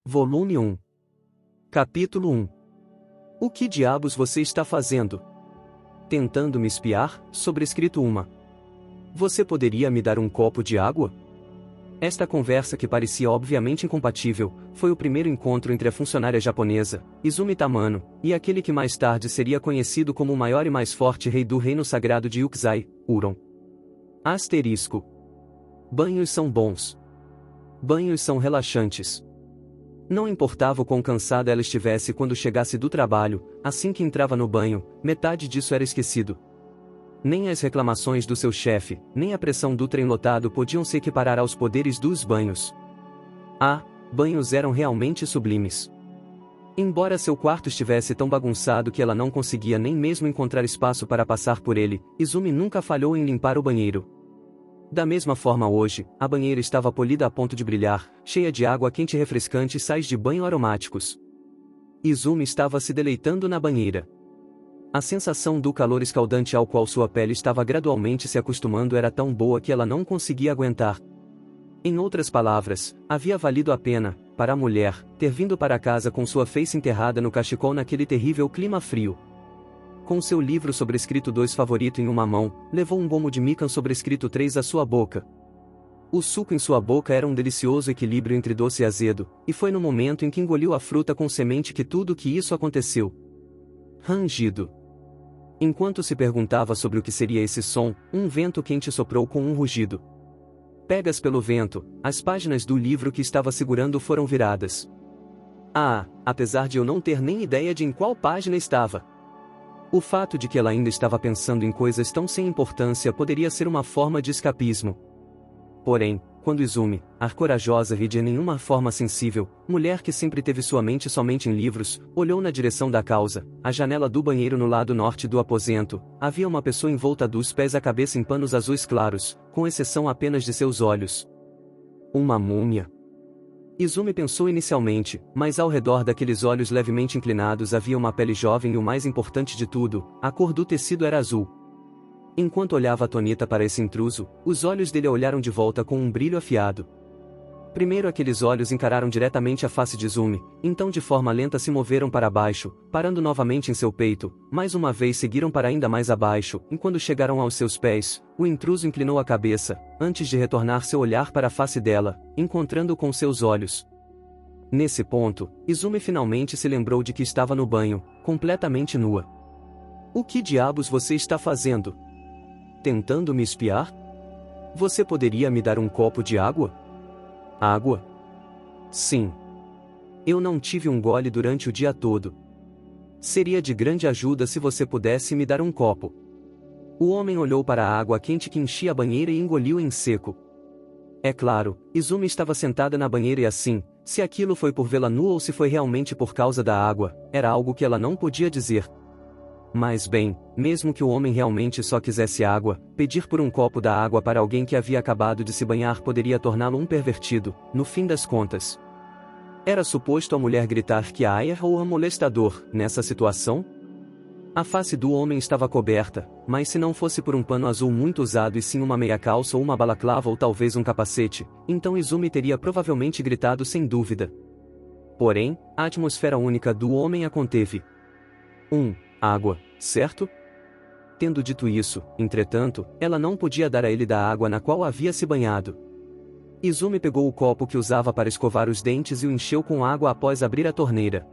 Volume 1. Capítulo 1. O que diabos você está fazendo? Tentando me espiar? Sobrescrito 1. Você poderia me dar um copo de água? Esta conversa, que parecia obviamente incompatível, foi o primeiro encontro entre a funcionária japonesa, Izumi Tamano, e aquele que mais tarde seria conhecido como o maior e mais forte rei do reino sagrado de Yukzai, Huron. Asterisco. Banhos são bons. Banhos são relaxantes. Não importava o quão cansada ela estivesse quando chegasse do trabalho, assim que entrava no banho, metade disso era esquecido. Nem as reclamações do seu chefe, nem a pressão do trem lotado podiam se equiparar aos poderes dos banhos. Banhos eram realmente sublimes. Embora seu quarto estivesse tão bagunçado que ela não conseguia nem mesmo encontrar espaço para passar por ele, Izumi nunca falhou em limpar o banheiro. Da mesma forma hoje, a banheira estava polida a ponto de brilhar, cheia de água quente e refrescante e sais de banho aromáticos. Izumi estava se deleitando na banheira. A sensação do calor escaldante ao qual sua pele estava gradualmente se acostumando era tão boa que ela não conseguia aguentar. Em outras palavras, havia valido a pena, para a mulher, ter vindo para casa com sua face enterrada no cachecol naquele terrível clima frio. Com seu livro sobrescrito 2 favorito em uma mão, levou um gomo de mikan sobrescrito 3 à sua boca. O suco em sua boca era um delicioso equilíbrio entre doce e azedo, e foi no momento em que engoliu a fruta com semente que tudo que isso aconteceu. Rangido. Enquanto se perguntava sobre o que seria esse som, um vento quente soprou com um rugido. Pegas pelo vento, as páginas do livro que estava segurando foram viradas. Apesar de eu não ter nem ideia de em qual página estava. O fato de que ela ainda estava pensando em coisas tão sem importância poderia ser uma forma de escapismo. Porém, quando Izumi, a corajosa e de nenhuma forma sensível, mulher que sempre teve sua mente somente em livros, olhou na direção da causa, a janela do banheiro no lado norte do aposento, havia uma pessoa envolta dos pés à cabeça em panos azuis claros, com exceção apenas de seus olhos. Uma múmia. Izumi pensou inicialmente, mas ao redor daqueles olhos levemente inclinados havia uma pele jovem e o mais importante de tudo, a cor do tecido era azul. Enquanto olhava atônita para esse intruso, os olhos dele a olharam de volta com um brilho afiado. Primeiro aqueles olhos encararam diretamente a face de Izumi, então de forma lenta se moveram para baixo, parando novamente em seu peito, mais uma vez seguiram para ainda mais abaixo, e quando chegaram aos seus pés, o intruso inclinou a cabeça, antes de retornar seu olhar para a face dela, encontrando com seus olhos. Nesse ponto, Izumi finalmente se lembrou de que estava no banho, completamente nua. O que diabos você está fazendo? Tentando me espiar? Você poderia me dar um copo de água? Água? Sim. Eu não tive um gole durante o dia todo. Seria de grande ajuda se você pudesse me dar um copo. O homem olhou para a água quente que enchia a banheira e engoliu em seco. É claro, Izumi estava sentada na banheira e assim, se aquilo foi por vê-la nua ou se foi realmente por causa da água, era algo que ela não podia dizer. Mas bem, mesmo que o homem realmente só quisesse água, pedir por um copo da água para alguém que havia acabado de se banhar poderia torná-lo um pervertido, no fim das contas. Era suposto a mulher gritar que ou a molestador, nessa situação? A face do homem estava coberta, mas se não fosse por um pano azul muito usado e sim uma meia calça ou uma balaclava ou talvez um capacete, então Izumi teria provavelmente gritado sem dúvida. Porém, a atmosfera única do homem a conteve. Água, certo? Tendo dito isso, entretanto, ela não podia dar a ele da água na qual havia se banhado. Izumi pegou o copo que usava para escovar os dentes e o encheu com água após abrir a torneira.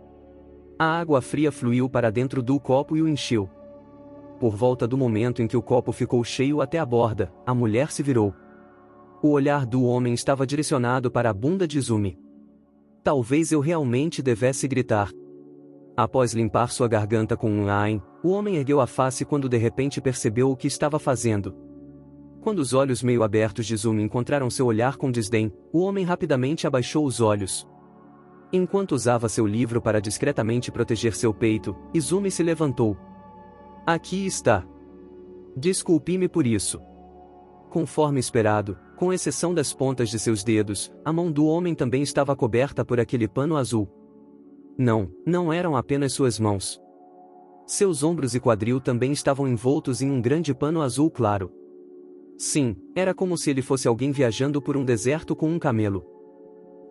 A água fria fluiu para dentro do copo e o encheu. Por volta do momento em que o copo ficou cheio até a borda, a mulher se virou. O olhar do homem estava direcionado para a bunda de Izumi. Talvez eu realmente devesse gritar. Após limpar sua garganta com um o homem ergueu a face quando de repente percebeu o que estava fazendo. Quando os olhos meio abertos de Izumi encontraram seu olhar com desdém, o homem rapidamente abaixou os olhos. Enquanto usava seu livro para discretamente proteger seu peito, Izumi se levantou. Aqui está. Desculpe-me por isso. Conforme esperado, com exceção das pontas de seus dedos, a mão do homem também estava coberta por aquele pano azul. Não eram apenas suas mãos. Seus ombros e quadril também estavam envoltos em um grande pano azul claro. Sim, era como se ele fosse alguém viajando por um deserto com um camelo.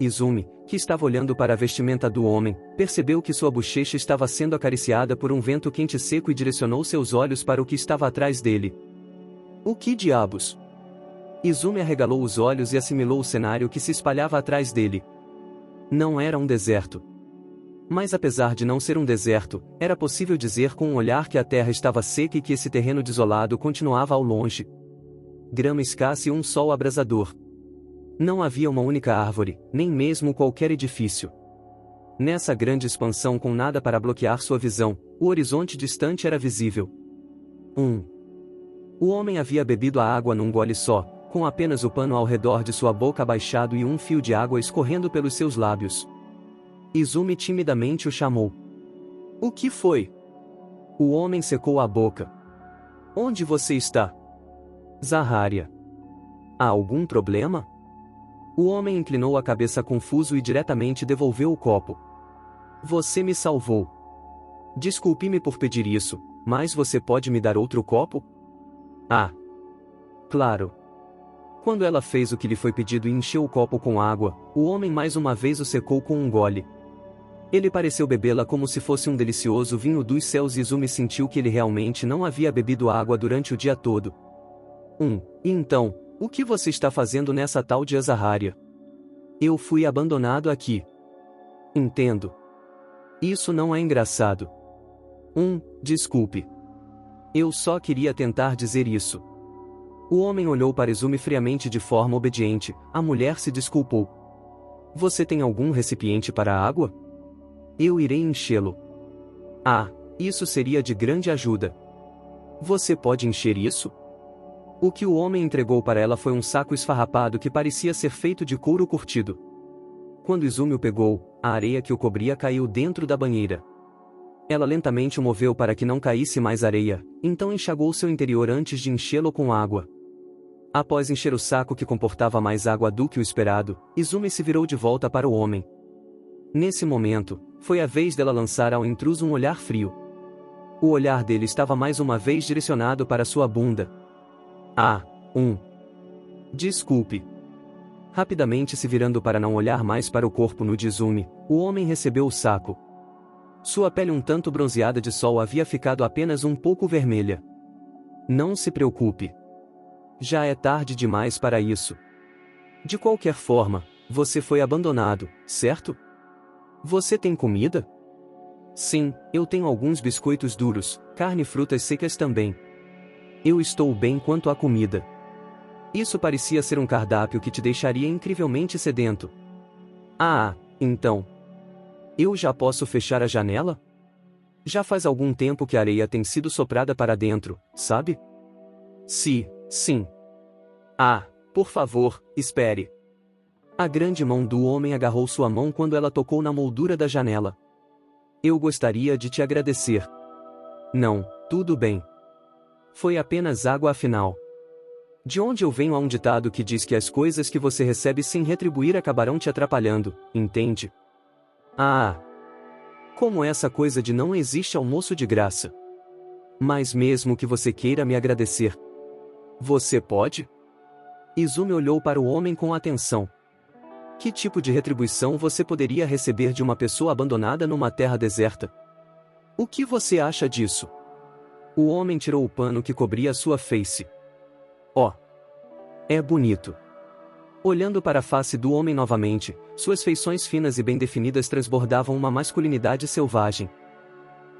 Izumi, que estava olhando para a vestimenta do homem, percebeu que sua bochecha estava sendo acariciada por um vento quente e seco e direcionou seus olhos para o que estava atrás dele. O que diabos? Izumi arregalou os olhos e assimilou o cenário que se espalhava atrás dele. Não era um deserto. Mas apesar de não ser um deserto, era possível dizer com um olhar que a terra estava seca e que esse terreno desolado continuava ao longe. Grama escassa e um sol abrasador. Não havia uma única árvore, nem mesmo qualquer edifício. Nessa grande expansão com nada para bloquear sua visão, o horizonte distante era visível. O homem havia bebido a água num gole só, com apenas o pano ao redor de sua boca abaixado e um fio de água escorrendo pelos seus lábios. Izumi timidamente o chamou. O que foi? O homem secou a boca. Onde você está? Zaharia. Há algum problema? O homem inclinou a cabeça confuso e diretamente devolveu o copo. Você me salvou. Desculpe-me por pedir isso, mas você pode me dar outro copo? Ah. Claro. Quando ela fez o que lhe foi pedido e encheu o copo com água, o homem mais uma vez o secou com um gole. Ele pareceu bebê-la como se fosse um delicioso vinho dos céus e Izumi sentiu que ele realmente não havia bebido água durante o dia todo. E então, o que você está fazendo nessa tal de Zaharia? Eu fui abandonado aqui. Entendo. Isso não é engraçado. Desculpe. Eu só queria tentar dizer isso. O homem olhou para Izumi friamente de forma obediente, a mulher se desculpou. Você tem algum recipiente para a água? Eu irei enchê-lo. Ah, isso seria de grande ajuda. Você pode encher isso? O que o homem entregou para ela foi um saco esfarrapado que parecia ser feito de couro curtido. Quando Izumi o pegou, a areia que o cobria caiu dentro da banheira. Ela lentamente o moveu para que não caísse mais areia, então enxagou seu interior antes de enchê-lo com água. Após encher o saco que comportava mais água do que o esperado, Izumi se virou de volta para o homem. Nesse momento, foi a vez dela lançar ao intruso um olhar frio. O olhar dele estava mais uma vez direcionado para sua bunda. Desculpe. Rapidamente se virando para não olhar mais para o corpo nu de Izumi, o homem recebeu o saco. Sua pele um tanto bronzeada de sol havia ficado apenas um pouco vermelha. Não se preocupe. Já é tarde demais para isso. De qualquer forma, você foi abandonado, certo? Você tem comida? Sim, eu tenho alguns biscoitos duros, carne e frutas secas também. Eu estou bem quanto à comida. Isso parecia ser um cardápio que te deixaria incrivelmente sedento. Então. Eu já posso fechar a janela? Já faz algum tempo que a areia tem sido soprada para dentro, sabe? Sim. Por favor, espere. A grande mão do homem agarrou sua mão quando ela tocou na moldura da janela. Eu gostaria de te agradecer. Não, tudo bem. Foi apenas água afinal. De onde eu venho há um ditado que diz que as coisas que você recebe sem retribuir acabarão te atrapalhando, entende? Como essa coisa de não existe almoço de graça. Mas mesmo que você queira me agradecer. Você pode? Izumi olhou para o homem com atenção. Que tipo de retribuição você poderia receber de uma pessoa abandonada numa terra deserta? O que você acha disso? O homem tirou o pano que cobria sua face. É bonito. Olhando para a face do homem novamente, suas feições finas e bem definidas transbordavam uma masculinidade selvagem.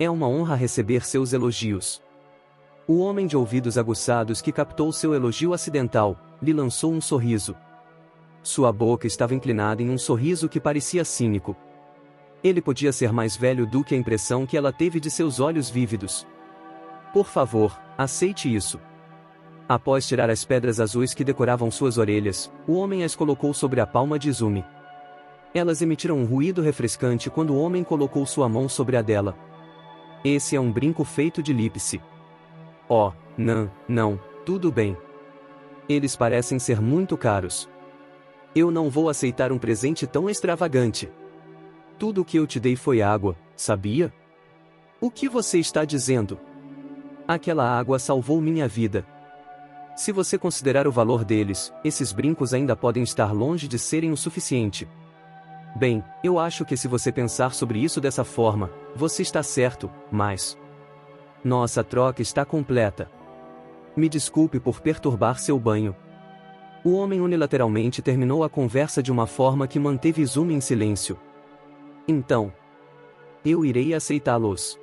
É uma honra receber seus elogios. O homem de ouvidos aguçados que captou seu elogio acidental, lhe lançou um sorriso. Sua boca estava inclinada em um sorriso que parecia cínico. Ele podia ser mais velho do que a impressão que ela teve de seus olhos vívidos. Por favor, aceite isso. Após tirar as pedras azuis que decoravam suas orelhas, o homem as colocou sobre a palma de Izumi. Elas emitiram um ruído refrescante quando o homem colocou sua mão sobre a dela. Esse é um brinco feito de lípice. Não, tudo bem. Eles parecem ser muito caros. Eu não vou aceitar um presente tão extravagante. Tudo o que eu te dei foi água, sabia? O que você está dizendo? Aquela água salvou minha vida. Se você considerar o valor deles, esses brincos ainda podem estar longe de serem o suficiente. Bem, eu acho que se você pensar sobre isso dessa forma, você está certo, mas... Nossa troca está completa. Me desculpe por perturbar seu banho. O homem unilateralmente terminou a conversa de uma forma que manteve Izumi em silêncio. Então, eu irei aceitá-los.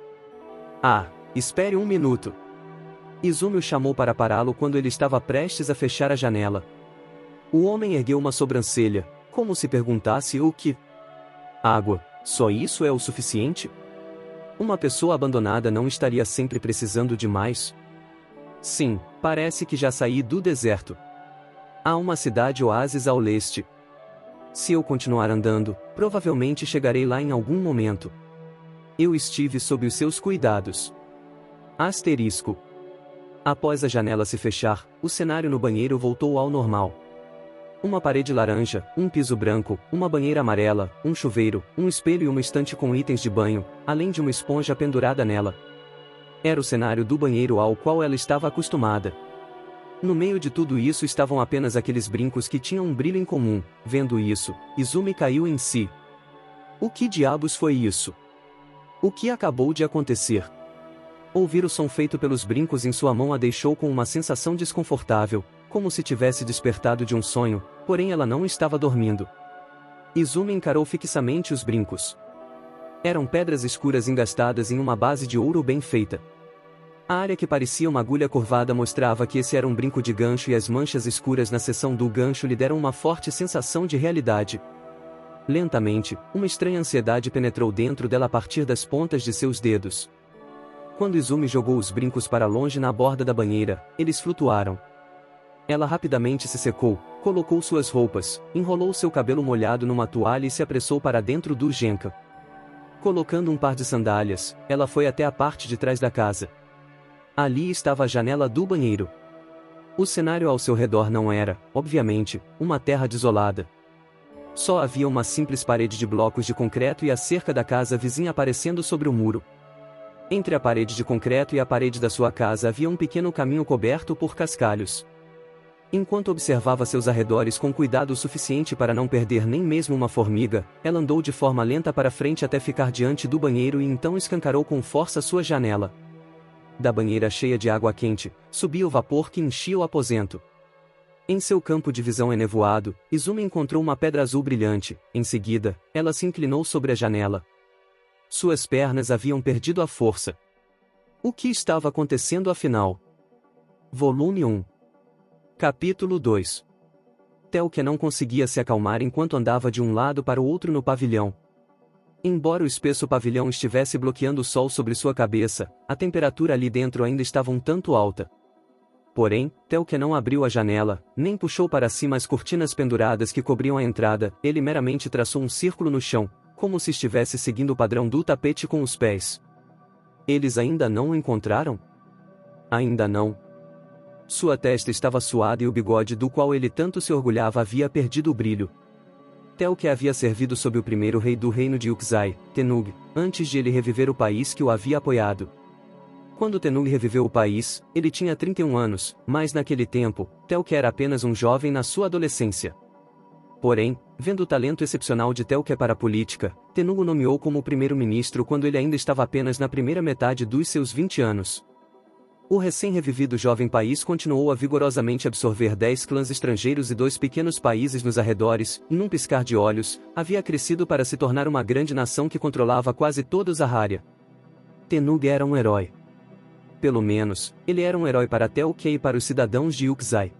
Ah, espere um minuto. Izumi o chamou para pará-lo quando ele estava prestes a fechar a janela. O homem ergueu uma sobrancelha, como se perguntasse o que... Água, só isso é o suficiente? Uma pessoa abandonada não estaria sempre precisando de mais? Sim, parece que já saí do deserto. Há uma cidade oásis ao leste. Se eu continuar andando, provavelmente chegarei lá em algum momento. Eu estive sob os seus cuidados. Asterisco. Após a janela se fechar, o cenário no banheiro voltou ao normal. Uma parede laranja, um piso branco, uma banheira amarela, um chuveiro, um espelho e uma estante com itens de banho, além de uma esponja pendurada nela. Era o cenário do banheiro ao qual ela estava acostumada. No meio de tudo isso estavam apenas aqueles brincos que tinham um brilho em comum. Vendo isso, Izumi caiu em si. O que diabos foi isso? O que acabou de acontecer? Ouvir o som feito pelos brincos em sua mão a deixou com uma sensação desconfortável, como se tivesse despertado de um sonho, porém ela não estava dormindo. Izumi encarou fixamente os brincos. Eram pedras escuras engastadas em uma base de ouro bem feita. A área que parecia uma agulha curvada mostrava que esse era um brinco de gancho e as manchas escuras na seção do gancho lhe deram uma forte sensação de realidade. Lentamente, uma estranha ansiedade penetrou dentro dela a partir das pontas de seus dedos. Quando Izumi jogou os brincos para longe na borda da banheira, eles flutuaram. Ela rapidamente se secou, colocou suas roupas, enrolou seu cabelo molhado numa toalha e se apressou para dentro do genka. Colocando um par de sandálias, ela foi até a parte de trás da casa. Ali estava a janela do banheiro. O cenário ao seu redor não era, obviamente, uma terra desolada. Só havia uma simples parede de blocos de concreto e a cerca da casa vizinha aparecendo sobre o muro. Entre a parede de concreto e a parede da sua casa havia um pequeno caminho coberto por cascalhos. Enquanto observava seus arredores com cuidado o suficiente para não perder nem mesmo uma formiga, ela andou de forma lenta para frente até ficar diante do banheiro e então escancarou com força sua janela. Da banheira cheia de água quente, subia o vapor que enchia o aposento. Em seu campo de visão enevoado, Izumi encontrou uma pedra azul brilhante. Em seguida, ela se inclinou sobre a janela. Suas pernas haviam perdido a força. O que estava acontecendo afinal? Volume 1. Capítulo 2. Telke não conseguia se acalmar enquanto andava de um lado para o outro no pavilhão. Embora o espesso pavilhão estivesse bloqueando o sol sobre sua cabeça, a temperatura ali dentro ainda estava um tanto alta. Porém, Telke não abriu a janela, nem puxou para cima as cortinas penduradas que cobriam a entrada, ele meramente traçou um círculo no chão, como se estivesse seguindo o padrão do tapete com os pés. Eles ainda não o encontraram? Ainda não. Sua testa estava suada e o bigode do qual ele tanto se orgulhava havia perdido o brilho. Telke havia servido sob o primeiro rei do reino de Uxai, Tenug, antes de ele reviver o país que o havia apoiado. Quando Tenug reviveu o país, ele tinha 31 anos, mas naquele tempo, Telke era apenas um jovem na sua adolescência. Porém, vendo o talento excepcional de Telke para a política, Tenug o nomeou como primeiro-ministro quando ele ainda estava apenas na primeira metade dos seus 20 anos. O recém-revivido jovem país continuou a vigorosamente absorver 10 clãs estrangeiros e 2 pequenos países nos arredores, e num piscar de olhos, havia crescido para se tornar uma grande nação que controlava quase toda Zaharia. Tenug era um herói. Pelo menos, ele era um herói para Telke e para os cidadãos de Uxai.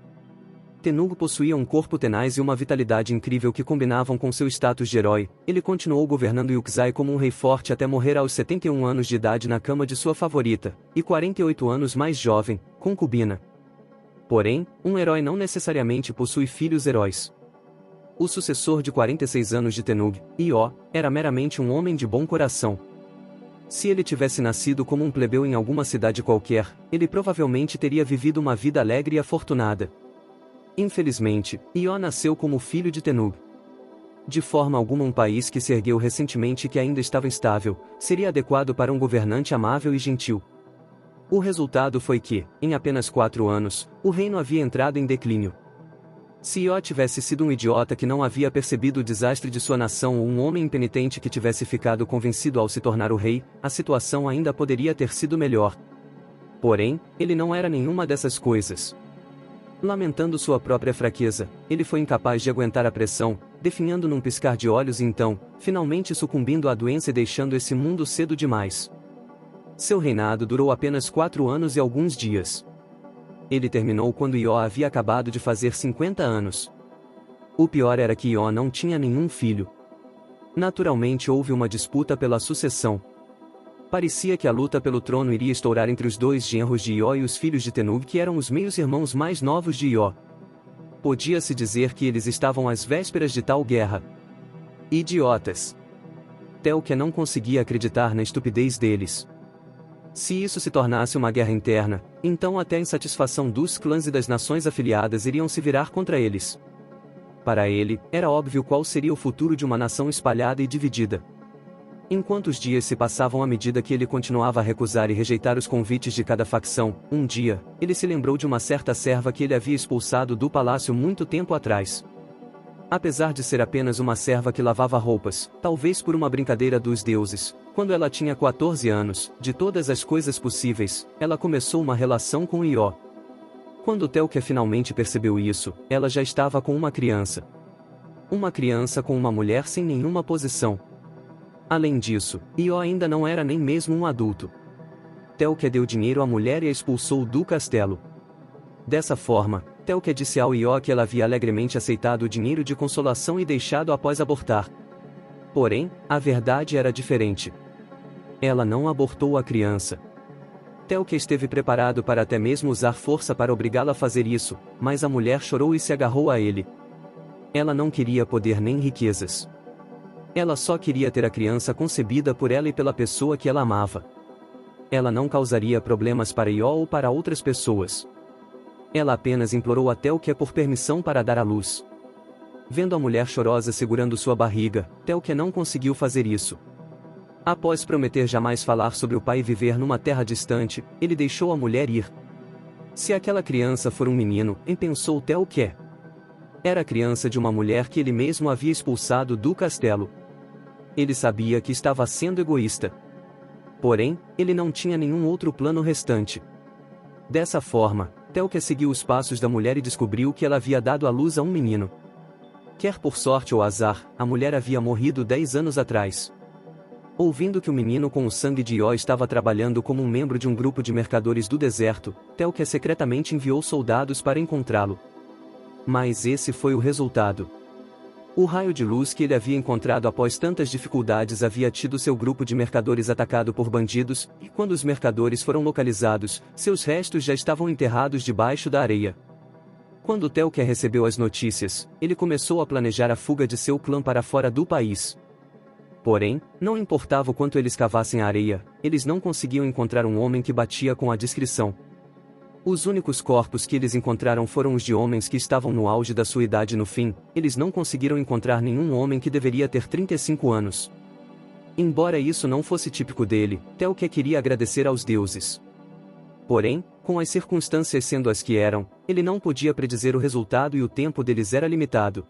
Tenug possuía um corpo tenaz e uma vitalidade incrível que combinavam com seu status de herói. Ele continuou governando Uxai como um rei forte até morrer aos 71 anos de idade na cama de sua favorita, e 48 anos mais jovem, concubina. Porém, um herói não necessariamente possui filhos heróis. O sucessor de 46 anos de Tenug, Io, era meramente um homem de bom coração. Se ele tivesse nascido como um plebeu em alguma cidade qualquer, ele provavelmente teria vivido uma vida alegre e afortunada. Infelizmente, Io nasceu como filho de Tenug. De forma alguma um país que se ergueu recentemente e que ainda estava instável, seria adequado para um governante amável e gentil. O resultado foi que, em apenas 4 anos, o reino havia entrado em declínio. Se Ió tivesse sido um idiota que não havia percebido o desastre de sua nação ou um homem impenitente que tivesse ficado convencido ao se tornar o rei, a situação ainda poderia ter sido melhor. Porém, ele não era nenhuma dessas coisas. Lamentando sua própria fraqueza, ele foi incapaz de aguentar a pressão, definhando num piscar de olhos e então, finalmente sucumbindo à doença e deixando esse mundo cedo demais. Seu reinado durou apenas 4 anos e alguns dias. Ele terminou quando Ió havia acabado de fazer 50 anos. O pior era que Ió não tinha nenhum filho. Naturalmente houve uma disputa pela sucessão. Parecia que a luta pelo trono iria estourar entre os 2 genros de Ió e os filhos de Tenug, que eram os meios-irmãos mais novos de Ió. Podia-se dizer que eles estavam às vésperas de tal guerra. Idiotas! Telquia não conseguia acreditar na estupidez deles. Se isso se tornasse uma guerra interna, então até a insatisfação dos clãs e das nações afiliadas iriam se virar contra eles. Para ele, era óbvio qual seria o futuro de uma nação espalhada e dividida. Enquanto os dias se passavam à medida que ele continuava a recusar e rejeitar os convites de cada facção, um dia, ele se lembrou de uma certa serva que ele havia expulsado do palácio muito tempo atrás. Apesar de ser apenas uma serva que lavava roupas, talvez por uma brincadeira dos deuses, quando ela tinha 14 anos, de todas as coisas possíveis, ela começou uma relação com Ió. Quando Telquia finalmente percebeu isso, ela já estava com uma criança. Uma criança com uma mulher sem nenhuma posição. Além disso, Ió ainda não era nem mesmo um adulto. Telquia deu dinheiro à mulher e a expulsou do castelo. Dessa forma, Telquia disse ao Ió que ela havia alegremente aceitado o dinheiro de consolação e deixado após abortar. Porém, a verdade era diferente. Ela não abortou a criança. Telquia esteve preparado para até mesmo usar força para obrigá-la a fazer isso, mas a mulher chorou e se agarrou a ele. Ela não queria poder nem riquezas. Ela só queria ter a criança concebida por ela e pela pessoa que ela amava. Ela não causaria problemas para Ió ou para outras pessoas. Ela apenas implorou a Telquia por permissão para dar à luz. Vendo a mulher chorosa segurando sua barriga, Telquia não conseguiu fazer isso. Após prometer jamais falar sobre o pai e viver numa terra distante, ele deixou a mulher ir. Se aquela criança for um menino, pensou Telquia. Era a criança de uma mulher que ele mesmo havia expulsado do castelo. Ele sabia que estava sendo egoísta. Porém, ele não tinha nenhum outro plano restante. Dessa forma, Telquia seguiu os passos da mulher e descobriu que ela havia dado à luz a um menino. Quer por sorte ou azar, a mulher havia morrido 10 anos atrás. Ouvindo que o menino com o sangue de Ió estava trabalhando como um membro de um grupo de mercadores do deserto, Telquia secretamente enviou soldados para encontrá-lo. Mas esse foi o resultado. O raio de luz que ele havia encontrado após tantas dificuldades havia tido seu grupo de mercadores atacado por bandidos, e quando os mercadores foram localizados, seus restos já estavam enterrados debaixo da areia. Quando Telquia recebeu as notícias, ele começou a planejar a fuga de seu clã para fora do país. Porém, não importava o quanto eles cavassem a areia, eles não conseguiam encontrar um homem que batia com a descrição. Os únicos corpos que eles encontraram foram os de homens que estavam no auge da sua idade no fim, eles não conseguiram encontrar nenhum homem que deveria ter 35 anos. Embora isso não fosse típico dele, Telquia queria agradecer aos deuses. Porém, com as circunstâncias sendo as que eram, ele não podia predizer o resultado e o tempo deles era limitado.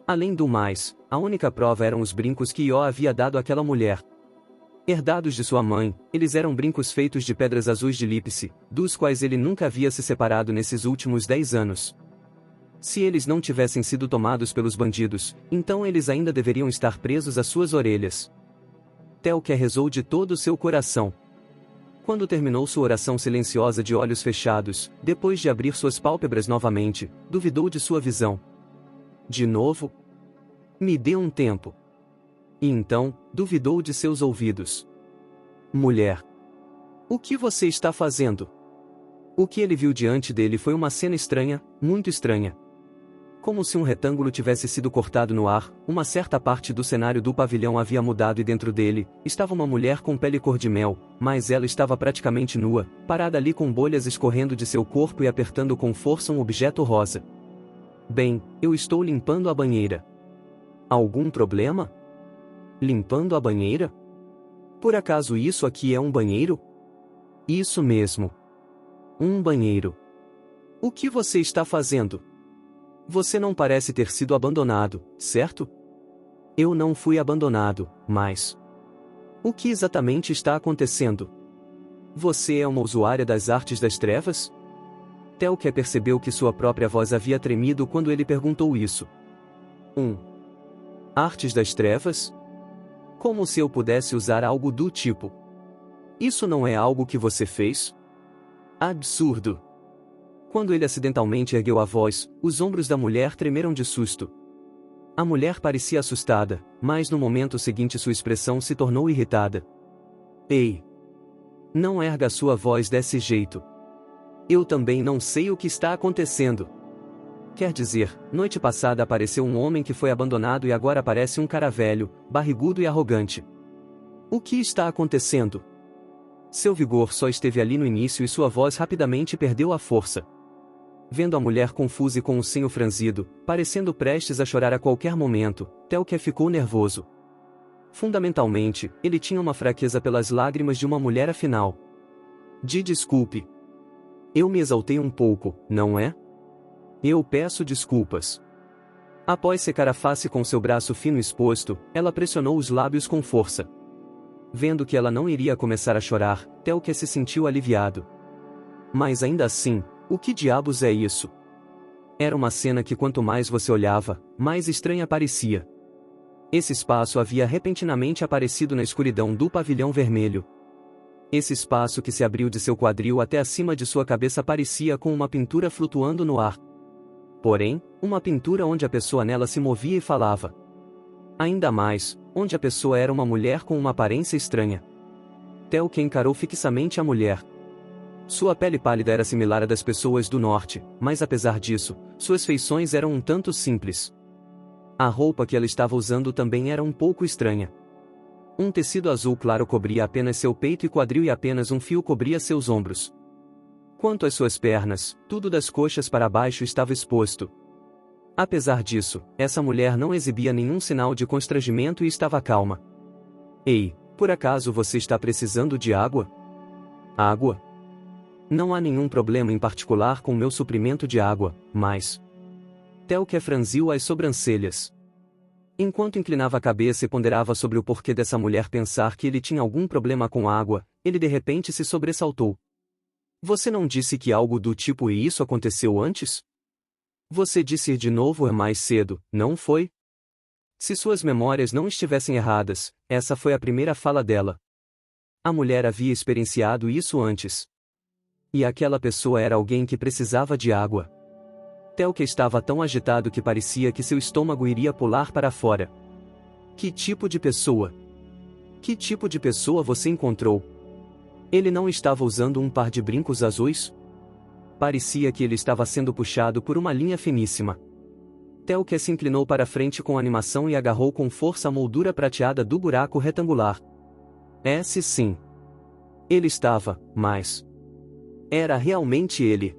Além do mais, a única prova eram os brincos que Ió havia dado àquela mulher. Herdados de sua mãe, eles eram brincos feitos de pedras azuis de Lípice, dos quais ele nunca havia se separado nesses últimos 10 anos. Se eles não tivessem sido tomados pelos bandidos, então eles ainda deveriam estar presos às suas orelhas. Telquia rezou de todo o seu coração. Quando terminou sua oração silenciosa de olhos fechados, depois de abrir suas pálpebras novamente, duvidou de sua visão. De novo? Me dê um tempo. E então, duvidou de seus ouvidos. Mulher. O que você está fazendo? O que ele viu diante dele foi uma cena estranha, muito estranha. Como se um retângulo tivesse sido cortado no ar, uma certa parte do cenário do pavilhão havia mudado e dentro dele, estava uma mulher com pele cor de mel, mas ela estava praticamente nua, parada ali com bolhas escorrendo de seu corpo e apertando com força um objeto rosa. Bem, eu estou limpando a banheira. Algum problema? Limpando a banheira? Por acaso isso aqui é um banheiro? Isso mesmo. Um banheiro. O que você está fazendo? Você não parece ter sido abandonado, certo? Eu não fui abandonado, mas... O que exatamente está acontecendo? Você é uma usuária das artes das trevas? Telkia percebeu que sua própria voz havia tremido quando ele perguntou isso. Artes das trevas? Como se eu pudesse usar algo do tipo. Isso não é algo que você fez? Absurdo! Quando ele acidentalmente ergueu a voz, os ombros da mulher tremeram de susto. A mulher parecia assustada, mas no momento seguinte sua expressão se tornou irritada. Ei! Não erga sua voz desse jeito. Eu também não sei o que está acontecendo. Quer dizer, noite passada apareceu um homem que foi abandonado e agora aparece um cara velho, barrigudo e arrogante. O que está acontecendo? Seu vigor só esteve ali no início e sua voz rapidamente perdeu a força. Vendo a mulher confusa e com o senho franzido, parecendo prestes a chorar a qualquer momento, Telkia ficou nervoso. Fundamentalmente, ele tinha uma fraqueza pelas lágrimas de uma mulher afinal. Desculpe. Eu me exaltei um pouco, não é? Eu peço desculpas. Após secar a face com seu braço fino exposto, ela pressionou os lábios com força. Vendo que ela não iria começar a chorar, Telkia se sentiu aliviado. Mas ainda assim, o que diabos é isso? Era uma cena que quanto mais você olhava, mais estranha parecia. Esse espaço havia repentinamente aparecido na escuridão do pavilhão vermelho. Esse espaço que se abriu de seu quadril até acima de sua cabeça parecia com uma pintura flutuando no ar. Porém, uma pintura onde a pessoa nela se movia e falava. Ainda mais, onde a pessoa era uma mulher com uma aparência estranha. Telkia encarou fixamente a mulher. Sua pele pálida era similar à das pessoas do norte, mas apesar disso, suas feições eram um tanto simples. A roupa que ela estava usando também era um pouco estranha. Um tecido azul claro cobria apenas seu peito e quadril e apenas um fio cobria seus ombros. Quanto às suas pernas, tudo das coxas para baixo estava exposto. Apesar disso, essa mulher não exibia nenhum sinal de constrangimento e estava calma. Ei, por acaso você está precisando de água? Água? Não há nenhum problema em particular com meu suprimento de água, mas... Telkia franziu as sobrancelhas. Enquanto inclinava a cabeça e ponderava sobre o porquê dessa mulher pensar que ele tinha algum problema com água, ele de repente se sobressaltou. Você não disse que algo do tipo e isso aconteceu antes? Você disse ir de novo mais cedo, não foi? Se suas memórias não estivessem erradas, essa foi a primeira fala dela. A mulher havia experienciado isso antes. E aquela pessoa era alguém que precisava de água. Telkia estava tão agitado que parecia que seu estômago iria pular para fora. Que tipo de pessoa? Que tipo de pessoa você encontrou? Ele não estava usando um par de brincos azuis? Parecia que ele estava sendo puxado por uma linha finíssima. Telkia se inclinou para frente com animação e agarrou com força a moldura prateada do buraco retangular. Sim. Ele estava, mas... Era realmente ele.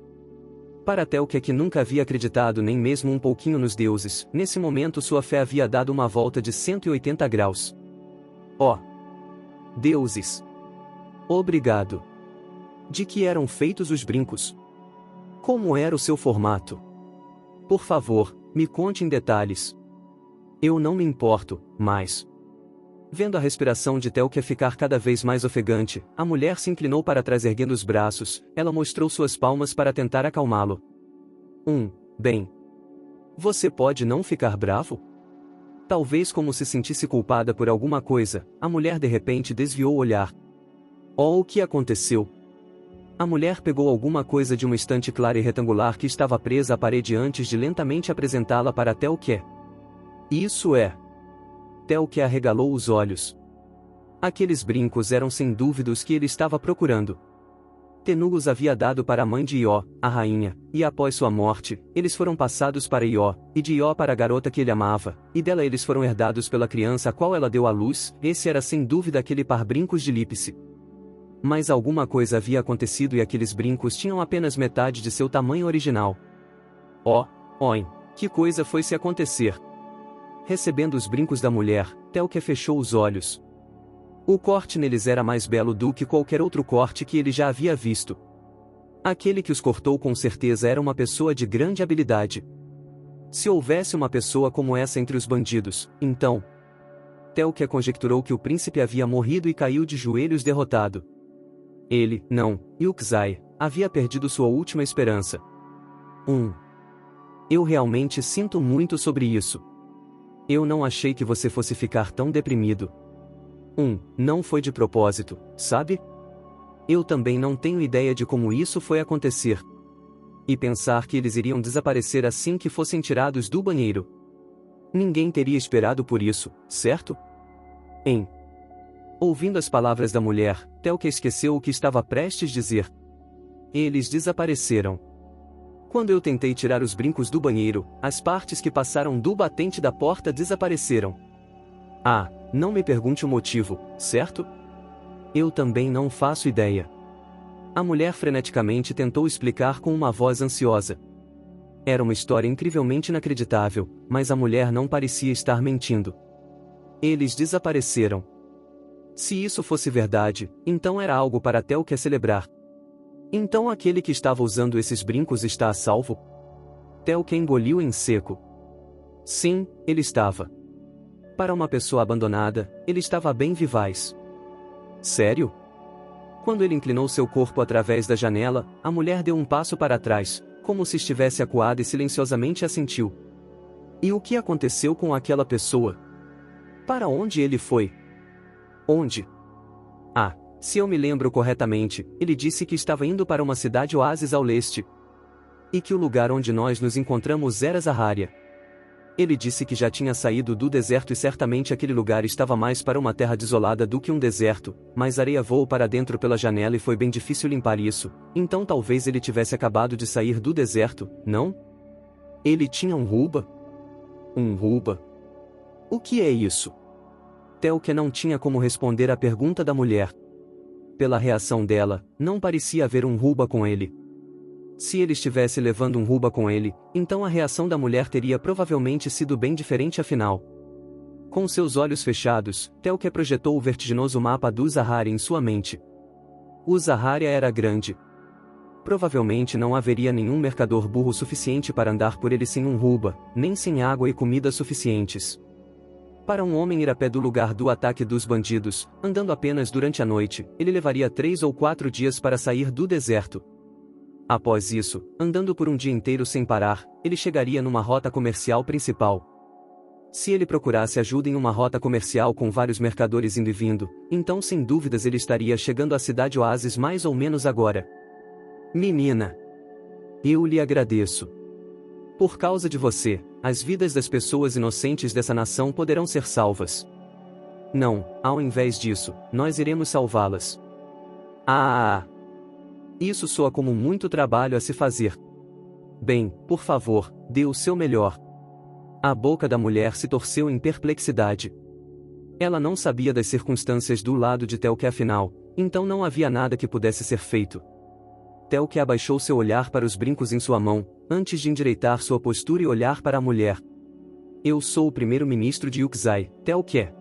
Para Telkia, que nunca havia acreditado nem mesmo um pouquinho nos deuses, nesse momento sua fé havia dado uma volta de 180 graus. Oh! Deuses! Obrigado! De que eram feitos os brincos? Como era o seu formato? Por favor, me conte em detalhes. Eu não me importo, mas... Vendo a respiração de Telkia ficar cada vez mais ofegante, a mulher se inclinou para trás erguendo os braços, ela mostrou suas palmas para tentar acalmá-lo. Bem. Você pode não ficar bravo? Talvez como se sentisse culpada por alguma coisa, a mulher de repente desviou o olhar. Oh, o que aconteceu? A mulher pegou alguma coisa de uma estante clara e retangular que estava presa à parede antes de lentamente apresentá-la para Telkia. Isso é... Telkia arregalou os olhos. Aqueles brincos eram sem dúvida os que ele estava procurando. Tenu os havia dado para a mãe de Ió, a rainha, e após sua morte, eles foram passados para Ió, e de Ió para a garota que ele amava, e dela eles foram herdados pela criança a qual ela deu à luz. Esse era sem dúvida aquele par brincos de Lípice. Mas alguma coisa havia acontecido e aqueles brincos tinham apenas metade de seu tamanho original. Que coisa foi se acontecer? Recebendo os brincos da mulher, Telkia fechou os olhos. O corte neles era mais belo do que qualquer outro corte que ele já havia visto. Aquele que os cortou com certeza era uma pessoa de grande habilidade. Se houvesse uma pessoa como essa entre os bandidos, então... Telkia conjecturou que o príncipe havia morrido e caiu de joelhos derrotado. Ele, não, Yukzai, havia perdido sua última esperança. Eu realmente sinto muito sobre isso. Eu não achei que você fosse ficar tão deprimido. Não foi de propósito, sabe? Eu também não tenho ideia de como isso foi acontecer. E pensar que eles iriam desaparecer assim que fossem tirados do banheiro. Ninguém teria esperado por isso, certo? Ouvindo as palavras da mulher, Telkia esqueceu o que estava prestes a dizer. Eles desapareceram. Quando eu tentei tirar os brincos do banheiro, as partes que passaram do batente da porta desapareceram. Não me pergunte o motivo, certo? Eu também não faço ideia. A mulher freneticamente tentou explicar com uma voz ansiosa. Era uma história incrivelmente inacreditável, mas a mulher não parecia estar mentindo. Eles desapareceram. Se isso fosse verdade, então era algo para Telkia celebrar. Então aquele que estava usando esses brincos está a salvo? Telkia engoliu em seco. Sim, ele estava. Para uma pessoa abandonada, ele estava bem vivaz. Sério? Quando ele inclinou seu corpo através da janela, a mulher deu um passo para trás, como se estivesse acuada e silenciosamente assentiu. E o que aconteceu com aquela pessoa? Para onde ele foi? Onde? Se eu me lembro corretamente, ele disse que estava indo para uma cidade oásis ao leste. E que o lugar onde nós nos encontramos era Zaharia. Ele disse que já tinha saído do deserto e certamente aquele lugar estava mais para uma terra desolada do que um deserto, mas areia voou para dentro pela janela e foi bem difícil limpar isso, então talvez ele tivesse acabado de sair do deserto, não? Ele tinha um ruba? Um ruba? O que é isso? Telkia não tinha como responder à pergunta da mulher. Pela reação dela, não parecia haver um ruba com ele. Se ele estivesse levando um ruba com ele, então a reação da mulher teria provavelmente sido bem diferente afinal. Com seus olhos fechados, Telkia projetou o vertiginoso mapa do Zaharia em sua mente. O Zaharia era grande. Provavelmente não haveria nenhum mercador burro suficiente para andar por ele sem um ruba, nem sem água e comida suficientes. Para um homem ir a pé do lugar do ataque dos bandidos, andando apenas durante a noite, ele levaria 3 ou 4 dias para sair do deserto. Após isso, andando por um dia inteiro sem parar, ele chegaria numa rota comercial principal. Se ele procurasse ajuda em uma rota comercial com vários mercadores indo e vindo, então sem dúvidas ele estaria chegando à cidade oásis mais ou menos agora. Menina! Eu lhe agradeço. Por causa de você, as vidas das pessoas inocentes dessa nação poderão ser salvas. Não, ao invés disso, nós iremos salvá-las. Isso soa como muito trabalho a se fazer. Bem, por favor, dê o seu melhor. A boca da mulher se torceu em perplexidade. Ela não sabia das circunstâncias do lado de Telkia afinal, então não havia nada que pudesse ser feito. Telkia abaixou seu olhar para os brincos em sua mão, antes de endireitar sua postura e olhar para a mulher. Eu sou o primeiro-ministro de Yukzai, Telkia.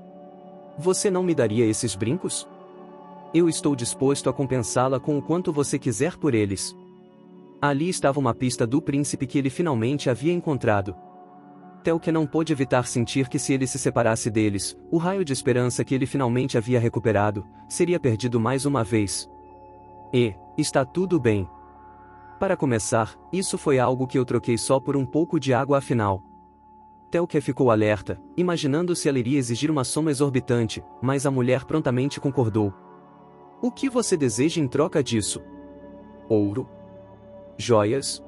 Você não me daria esses brincos? Eu estou disposto a compensá-la com o quanto você quiser por eles. Ali estava uma pista do príncipe que ele finalmente havia encontrado. Telkia não pôde evitar sentir que se ele se separasse deles, o raio de esperança que ele finalmente havia recuperado, seria perdido mais uma vez. Está tudo bem. Para começar, isso foi algo que eu troquei só por um pouco de água afinal. Telkia ficou alerta, imaginando se ela iria exigir uma soma exorbitante, mas a mulher prontamente concordou. O que você deseja em troca disso? Ouro? Joias?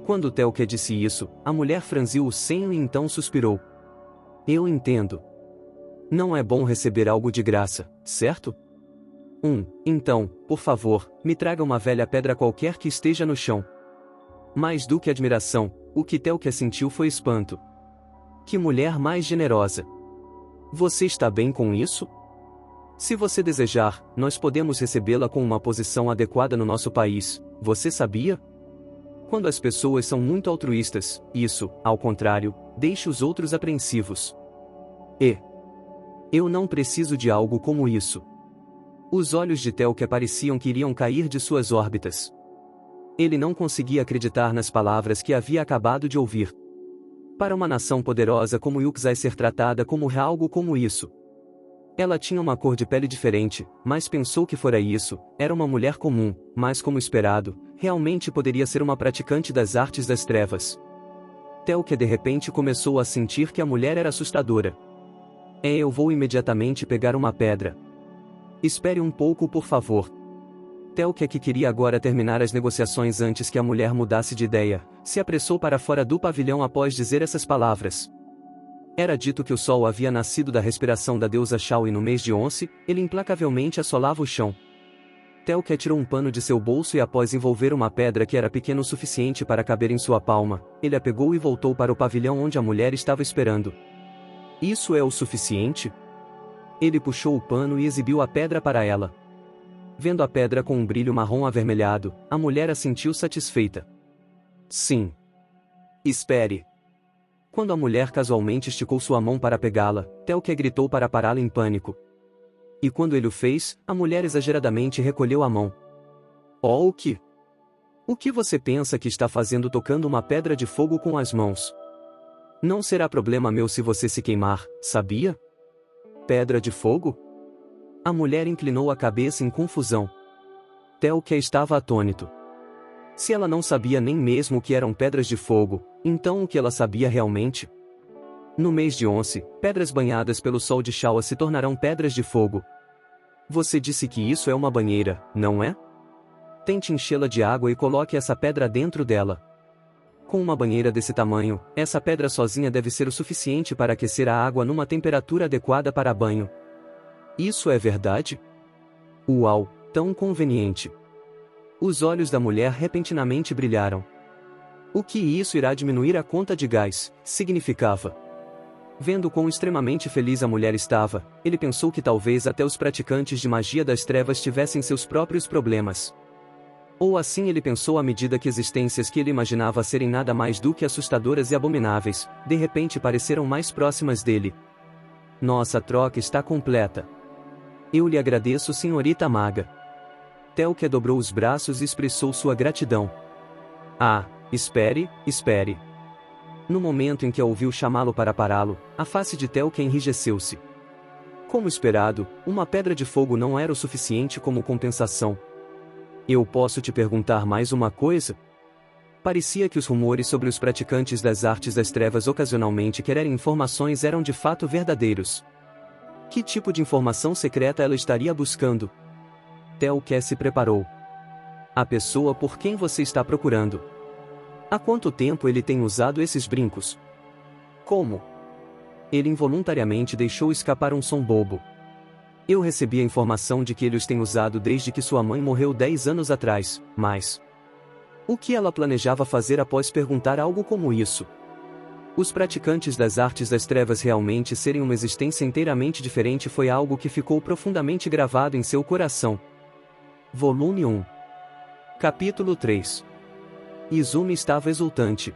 Quando Telkia disse isso, a mulher franziu o senho e então suspirou. Eu entendo. Não é bom receber algo de graça, certo? Então, por favor, me traga uma velha pedra qualquer que esteja no chão. Mais do que admiração, o que Telkia sentiu foi espanto. Que mulher mais generosa! Você está bem com isso? Se você desejar, nós podemos recebê-la com uma posição adequada no nosso país, você sabia? Quando as pessoas são muito altruístas, isso, ao contrário, deixa os outros apreensivos. Eu não preciso de algo como isso. Os olhos de Telkia pareciam que iriam cair de suas órbitas. Ele não conseguia acreditar nas palavras que havia acabado de ouvir. Para uma nação poderosa como Yuksai ser tratada como algo como isso. Ela tinha uma cor de pele diferente, mas pensou que fora isso, era uma mulher comum, mas como esperado, realmente poderia ser uma praticante das artes das trevas. Telkia de repente começou a sentir que a mulher era assustadora. Eu vou imediatamente pegar uma pedra. Espere um pouco por favor. Telkia, que queria agora terminar as negociações antes que a mulher mudasse de ideia, se apressou para fora do pavilhão após dizer essas palavras. Era dito que o sol havia nascido da respiração da deusa Shao e no mês de Onse, ele implacavelmente assolava o chão. Telkia tirou um pano de seu bolso e após envolver uma pedra que era pequena o suficiente para caber em sua palma, ele a pegou e voltou para o pavilhão onde a mulher estava esperando. Isso é o suficiente? Ele puxou o pano e exibiu a pedra para ela. Vendo a pedra com um brilho marrom avermelhado, a mulher a sentiu satisfeita. Sim. Espere. Quando a mulher casualmente esticou sua mão para pegá-la, Telkia gritou para pará-la em pânico. E quando ele o fez, a mulher exageradamente recolheu a mão. Oh, o que? O que você pensa que está fazendo tocando uma pedra de fogo com as mãos? Não será problema meu se você se queimar, sabia? Pedra de fogo? A mulher inclinou a cabeça em confusão. Telkia estava atônito. Se ela não sabia nem mesmo o que eram pedras de fogo, então o que ela sabia realmente? No mês de Onse, pedras banhadas pelo sol de Shawa se tornarão pedras de fogo. Você disse que isso é uma banheira, não é? Tente enchê-la de água e coloque essa pedra dentro dela. Com uma banheira desse tamanho, essa pedra sozinha deve ser o suficiente para aquecer a água numa temperatura adequada para banho. Isso é verdade? Uau, tão conveniente. Os olhos da mulher repentinamente brilharam. O que isso irá diminuir a conta de gás, significava. Vendo quão extremamente feliz a mulher estava, ele pensou que talvez até os praticantes de magia das trevas tivessem seus próprios problemas. Ou assim ele pensou à medida que existências que ele imaginava serem nada mais do que assustadoras e abomináveis, de repente pareceram mais próximas dele. Nossa troca está completa. Eu lhe agradeço, senhorita maga. Telkia dobrou os braços e expressou sua gratidão. Ah, espere, espere. No momento em que a ouviu chamá-lo para pará-lo, a face de Telkia enrijeceu-se. Como esperado, uma pedra de fogo não era o suficiente como compensação. Eu posso te perguntar mais uma coisa? Parecia que os rumores sobre os praticantes das artes das trevas ocasionalmente quererem informações eram de fato verdadeiros. Que tipo de informação secreta ela estaria buscando? Telkia se preparou. A pessoa por quem você está procurando. Há quanto tempo ele tem usado esses brincos? Como? Ele involuntariamente deixou escapar um som bobo. Eu recebi a informação de que ele os tem usado desde que sua mãe morreu 10 anos atrás, mas... O que ela planejava fazer após perguntar algo como isso? Os praticantes das artes das trevas realmente serem uma existência inteiramente diferente foi algo que ficou profundamente gravado em seu coração. Volume 1. Capítulo 3. Izumi estava exultante.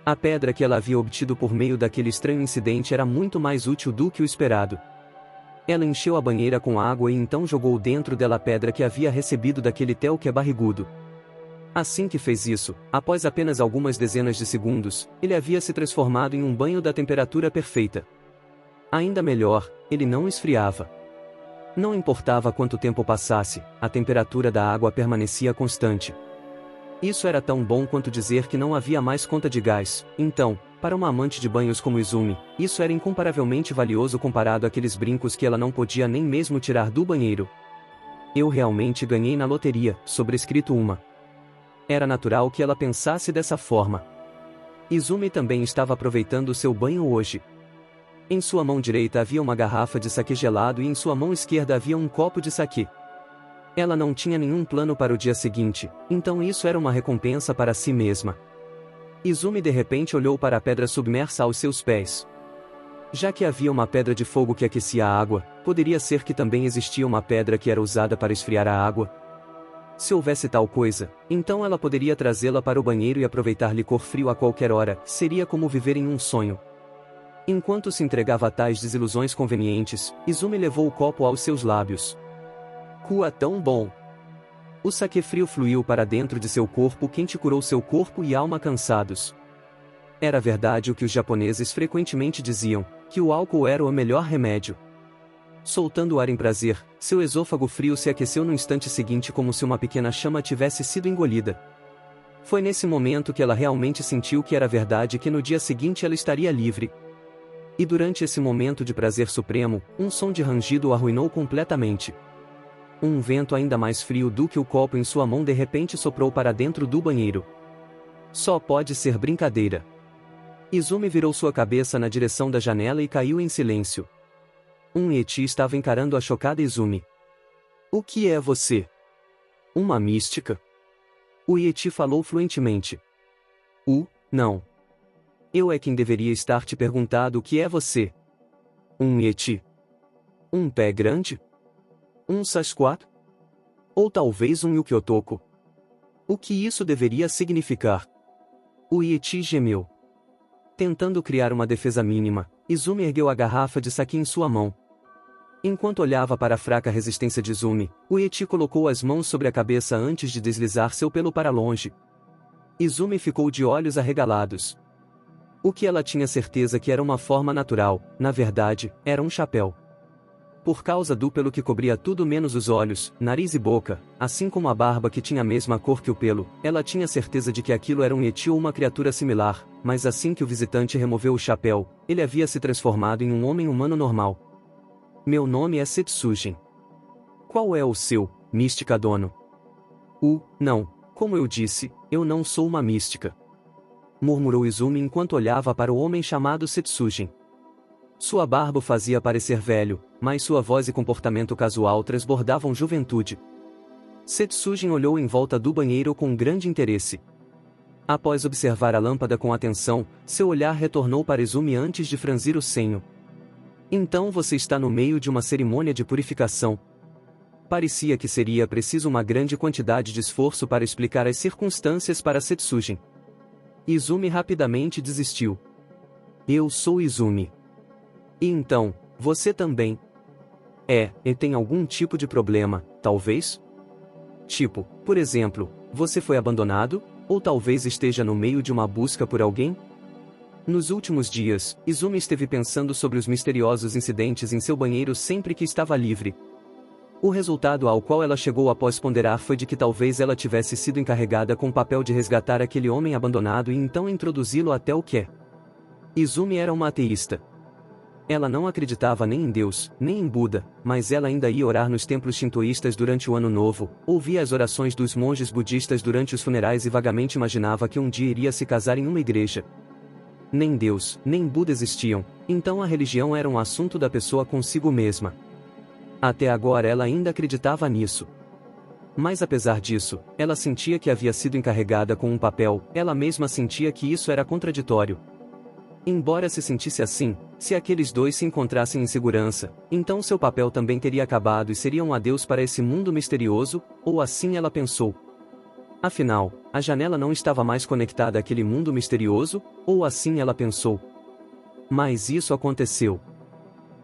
A pedra que ela havia obtido por meio daquele estranho incidente era muito mais útil do que o esperado. Ela encheu a banheira com água e então jogou dentro dela a pedra que havia recebido daquele Telkia barrigudo. Assim que fez isso, após apenas algumas dezenas de segundos, ele havia se transformado em um banho da temperatura perfeita. Ainda melhor, ele não esfriava. Não importava quanto tempo passasse, a temperatura da água permanecia constante. Isso era tão bom quanto dizer que não havia mais conta de gás. Então, para uma amante de banhos como Izumi, isso era incomparavelmente valioso comparado àqueles brincos que ela não podia nem mesmo tirar do banheiro. Eu realmente ganhei na loteria, sobrescrito uma. Era natural que ela pensasse dessa forma. Izumi também estava aproveitando seu banho hoje. Em sua mão direita havia uma garrafa de saquê gelado e em sua mão esquerda havia um copo de saquê. Ela não tinha nenhum plano para o dia seguinte, então isso era uma recompensa para si mesma. Izumi de repente olhou para a pedra submersa aos seus pés. Já que havia uma pedra de fogo que aquecia a água, poderia ser que também existia uma pedra que era usada para esfriar a água? Se houvesse tal coisa, então ela poderia trazê-la para o banheiro e aproveitar licor frio a qualquer hora, seria como viver em um sonho. Enquanto se entregava a tais desilusões convenientes, Izumi levou o copo aos seus lábios. Cua tão bom! O saquê frio fluiu para dentro de seu corpo quente e curou seu corpo e alma cansados. Era verdade o que os japoneses frequentemente diziam, que o álcool era o melhor remédio. Soltando o ar em prazer, seu esôfago frio se aqueceu no instante seguinte como se uma pequena chama tivesse sido engolida. Foi nesse momento que ela realmente sentiu que era verdade e que no dia seguinte ela estaria livre. E durante esse momento de prazer supremo, um som de rangido o arruinou completamente. Um vento ainda mais frio do que o copo em sua mão de repente soprou para dentro do banheiro. Só pode ser brincadeira. Izumi virou sua cabeça na direção da janela e caiu em silêncio. Um Yeti estava encarando a chocada Izumi. O que é você? Uma mística? O Yeti falou fluentemente. Não. Eu é quem deveria estar te perguntando o que é você. Um Yeti? Um pé grande? Um Sasquatch? Ou talvez um Yuki-Otoko? O que isso deveria significar? O Yeti gemeu. Tentando criar uma defesa mínima, Izumi ergueu a garrafa de sake em sua mão. Enquanto olhava para a fraca resistência de Izumi, o Yeti colocou as mãos sobre a cabeça antes de deslizar seu pelo para longe. Izumi ficou de olhos arregalados. O que ela tinha certeza que era uma forma natural, na verdade, era um chapéu. Por causa do pelo que cobria tudo menos os olhos, nariz e boca, assim como a barba que tinha a mesma cor que o pelo, ela tinha certeza de que aquilo era um Yeti ou uma criatura similar, mas assim que o visitante removeu o chapéu, ele havia se transformado em um homem humano normal. Meu nome é Setsujin. Qual é o seu, mística dono? Não, como eu disse, eu não sou uma mística. Murmurou Izumi enquanto olhava para o homem chamado Setsujin. Sua barba o fazia parecer velho, mas sua voz e comportamento casual transbordavam juventude. Setsujin olhou em volta do banheiro com grande interesse. Após observar a lâmpada com atenção, seu olhar retornou para Izumi antes de franzir o senho. Então você está no meio de uma cerimônia de purificação. Parecia que seria preciso uma grande quantidade de esforço para explicar as circunstâncias para Setsujin. Izumi rapidamente desistiu. Eu sou Izumi. E então, você também? E tem algum tipo de problema, talvez? Tipo, por exemplo, você foi abandonado, ou talvez esteja no meio de uma busca por alguém? Nos últimos dias, Izumi esteve pensando sobre os misteriosos incidentes em seu banheiro sempre que estava livre. O resultado ao qual ela chegou após ponderar foi de que talvez ela tivesse sido encarregada com o papel de resgatar aquele homem abandonado e então introduzi-lo até o que. Izumi era uma ateísta. Ela não acreditava nem em Deus, nem em Buda, mas ela ainda ia orar nos templos shintoístas durante o Ano Novo, ouvia as orações dos monges budistas durante os funerais e vagamente imaginava que um dia iria se casar em uma igreja. Nem Deus, nem Buda existiam, então a religião era um assunto da pessoa consigo mesma. Até agora ela ainda acreditava nisso. Mas apesar disso, ela sentia que havia sido encarregada com um papel, ela mesma sentia que isso era contraditório. Embora se sentisse assim, se aqueles dois se encontrassem em segurança, então seu papel também teria acabado e seria um adeus para esse mundo misterioso, ou assim ela pensou. Afinal, a janela não estava mais conectada àquele mundo misterioso, ou assim ela pensou. Mas isso aconteceu.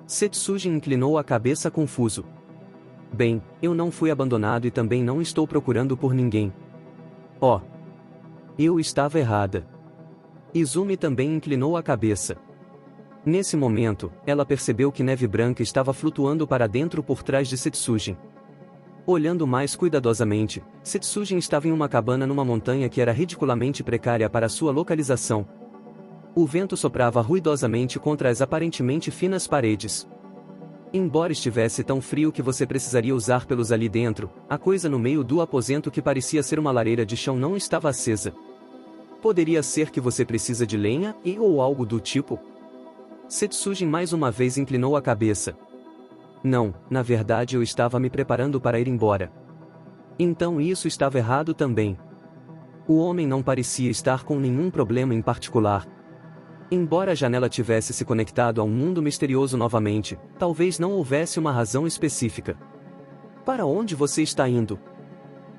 Setsujin inclinou a cabeça confuso. Bem, eu não fui abandonado e também não estou procurando por ninguém. Eu estava errada. Izumi também inclinou a cabeça. Nesse momento, ela percebeu que neve branca estava flutuando para dentro por trás de Setsujin. Olhando mais cuidadosamente, Setsujin estava em uma cabana numa montanha que era ridiculamente precária para sua localização. O vento soprava ruidosamente contra as aparentemente finas paredes. Embora estivesse tão frio que você precisaria usar pelos ali dentro, a coisa no meio do aposento que parecia ser uma lareira de chão não estava acesa. Poderia ser que você precisa de lenha ou algo do tipo? Setsujin mais uma vez inclinou a cabeça. Não, na verdade eu estava me preparando para ir embora. Então isso estava errado também. O homem não parecia estar com nenhum problema em particular. Embora a janela tivesse se conectado a um mundo misterioso novamente, talvez não houvesse uma razão específica. Para onde você está indo?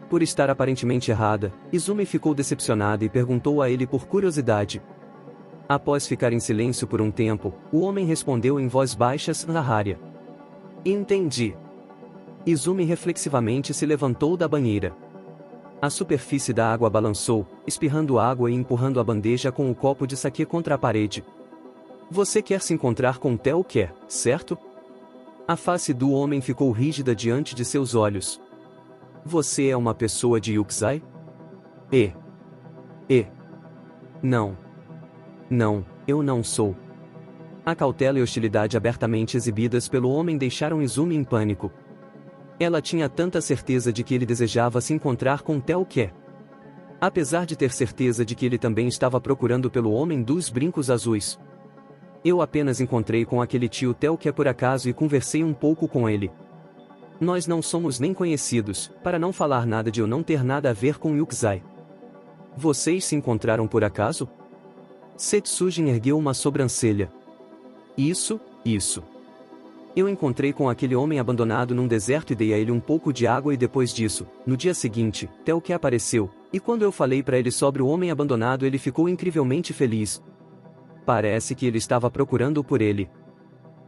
Por estar aparentemente errada, Izumi ficou decepcionada e perguntou a ele por curiosidade. Após ficar em silêncio por um tempo, o homem respondeu em voz baixa: Naharia. Entendi. Izumi reflexivamente se levantou da banheira. A superfície da água balançou, espirrando água e empurrando a bandeja com o copo de saquê contra a parede. Você quer se encontrar com Tel-Quer, certo? A face do homem ficou rígida diante de seus olhos. Você é uma pessoa de Yuksai? Não. Não, eu não sou. A cautela e hostilidade abertamente exibidas pelo homem deixaram Izumi em pânico. Ela tinha tanta certeza de que ele desejava se encontrar com Tel-Quer. Apesar de ter certeza de que ele também estava procurando pelo homem dos brincos azuis. Eu apenas encontrei com aquele tio Tel-Quer por acaso e conversei um pouco com ele. Nós não somos nem conhecidos, para não falar nada de eu não ter nada a ver com Yuksai. Vocês se encontraram por acaso? Setsujin ergueu uma sobrancelha. Isso. Eu encontrei com aquele homem abandonado num deserto e dei a ele um pouco de água e depois disso, no dia seguinte, Tel-Quer apareceu, e quando eu falei para ele sobre o homem abandonado ele ficou incrivelmente feliz. Parece que ele estava procurando por ele.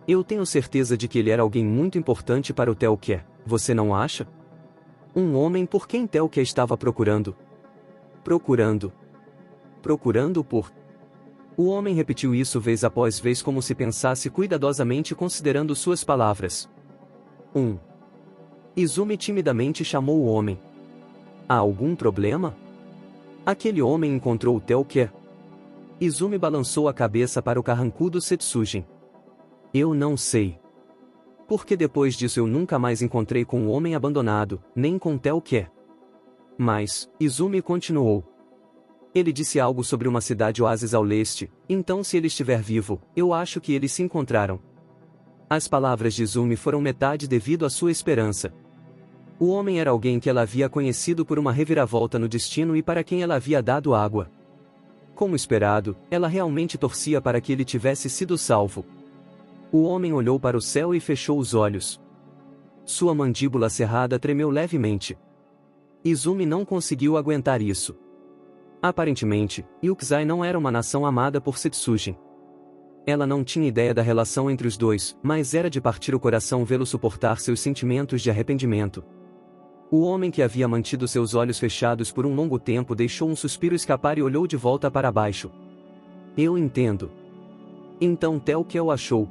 Eu tenho certeza de que ele era alguém muito importante para o Tel-Quer, você não acha? Um homem por quem Tel-Quer estava procurando. Procurando por... O homem repetiu isso vez após vez como se pensasse cuidadosamente considerando suas palavras. Izumi timidamente chamou o homem. Há algum problema? Aquele homem encontrou o Tel-Quer. Izumi balançou a cabeça para o carrancudo Setsujin. Eu não sei. Porque depois disso eu nunca mais encontrei com o homem abandonado, nem com Tel-Quer. Mas, Izumi continuou. Ele disse algo sobre uma cidade oásis ao leste, então se ele estiver vivo, eu acho que eles se encontraram. As palavras de Izumi foram metade devido à sua esperança. O homem era alguém que ela havia conhecido por uma reviravolta no destino e para quem ela havia dado água. Como esperado, ela realmente torcia para que ele tivesse sido salvo. O homem olhou para o céu e fechou os olhos. Sua mandíbula cerrada tremeu levemente. Izumi não conseguiu aguentar isso. Aparentemente, Yuksai não era uma nação amada por Setsujin. Ela não tinha ideia da relação entre os dois, mas era de partir o coração vê-lo suportar seus sentimentos de arrependimento. O homem que havia mantido seus olhos fechados por um longo tempo deixou um suspiro escapar e olhou de volta para baixo. Eu entendo. Então Tel-Quer o achou.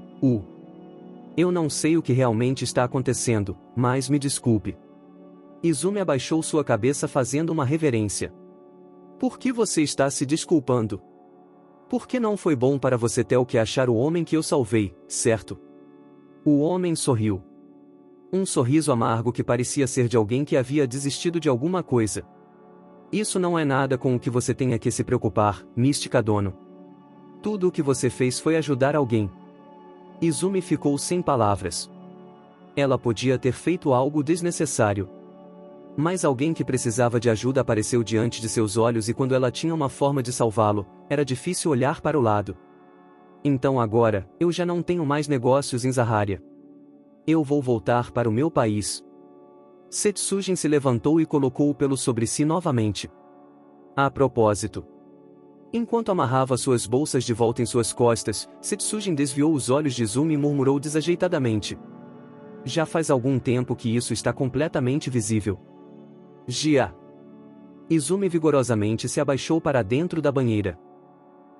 Eu não sei o que realmente está acontecendo, mas me desculpe. Izumi abaixou sua cabeça fazendo uma reverência. Por que você está se desculpando? Por que não foi bom para você Tel-Quer achar o homem que eu salvei, certo? O homem sorriu. Um sorriso amargo que parecia ser de alguém que havia desistido de alguma coisa. Isso não é nada com o que você tenha que se preocupar, Mística Dono. Tudo o que você fez foi ajudar alguém. Izumi ficou sem palavras. Ela podia ter feito algo desnecessário. Mas alguém que precisava de ajuda apareceu diante de seus olhos e quando ela tinha uma forma de salvá-lo, era difícil olhar para o lado. Então agora, eu já não tenho mais negócios em Zaharia. Eu vou voltar para o meu país. Setsujin se levantou e colocou o pelo sobre si novamente. A propósito. Enquanto amarrava suas bolsas de volta em suas costas, Setsujin desviou os olhos de Izumi e murmurou desajeitadamente. Já faz algum tempo que isso está completamente visível. Gia. Izumi vigorosamente se abaixou para dentro da banheira.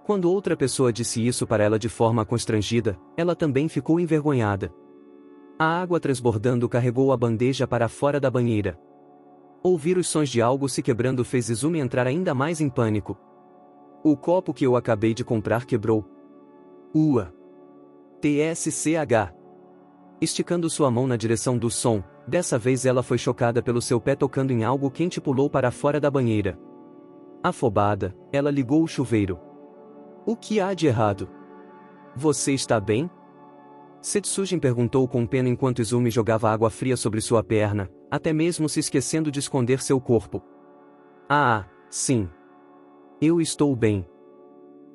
Quando outra pessoa disse isso para ela de forma constrangida, ela também ficou envergonhada. A água transbordando carregou a bandeja para fora da banheira. Ouvir os sons de algo se quebrando fez Izumi entrar ainda mais em pânico. O copo que eu acabei de comprar quebrou. TSCH. Esticando sua mão na direção do som, dessa vez ela foi chocada pelo seu pé tocando em algo quente e pulou para fora da banheira. Afobada, ela ligou o chuveiro. O que há de errado? Você está bem? Setsujin perguntou com pena enquanto Izumi jogava água fria sobre sua perna, até mesmo se esquecendo de esconder seu corpo. Sim. Eu estou bem.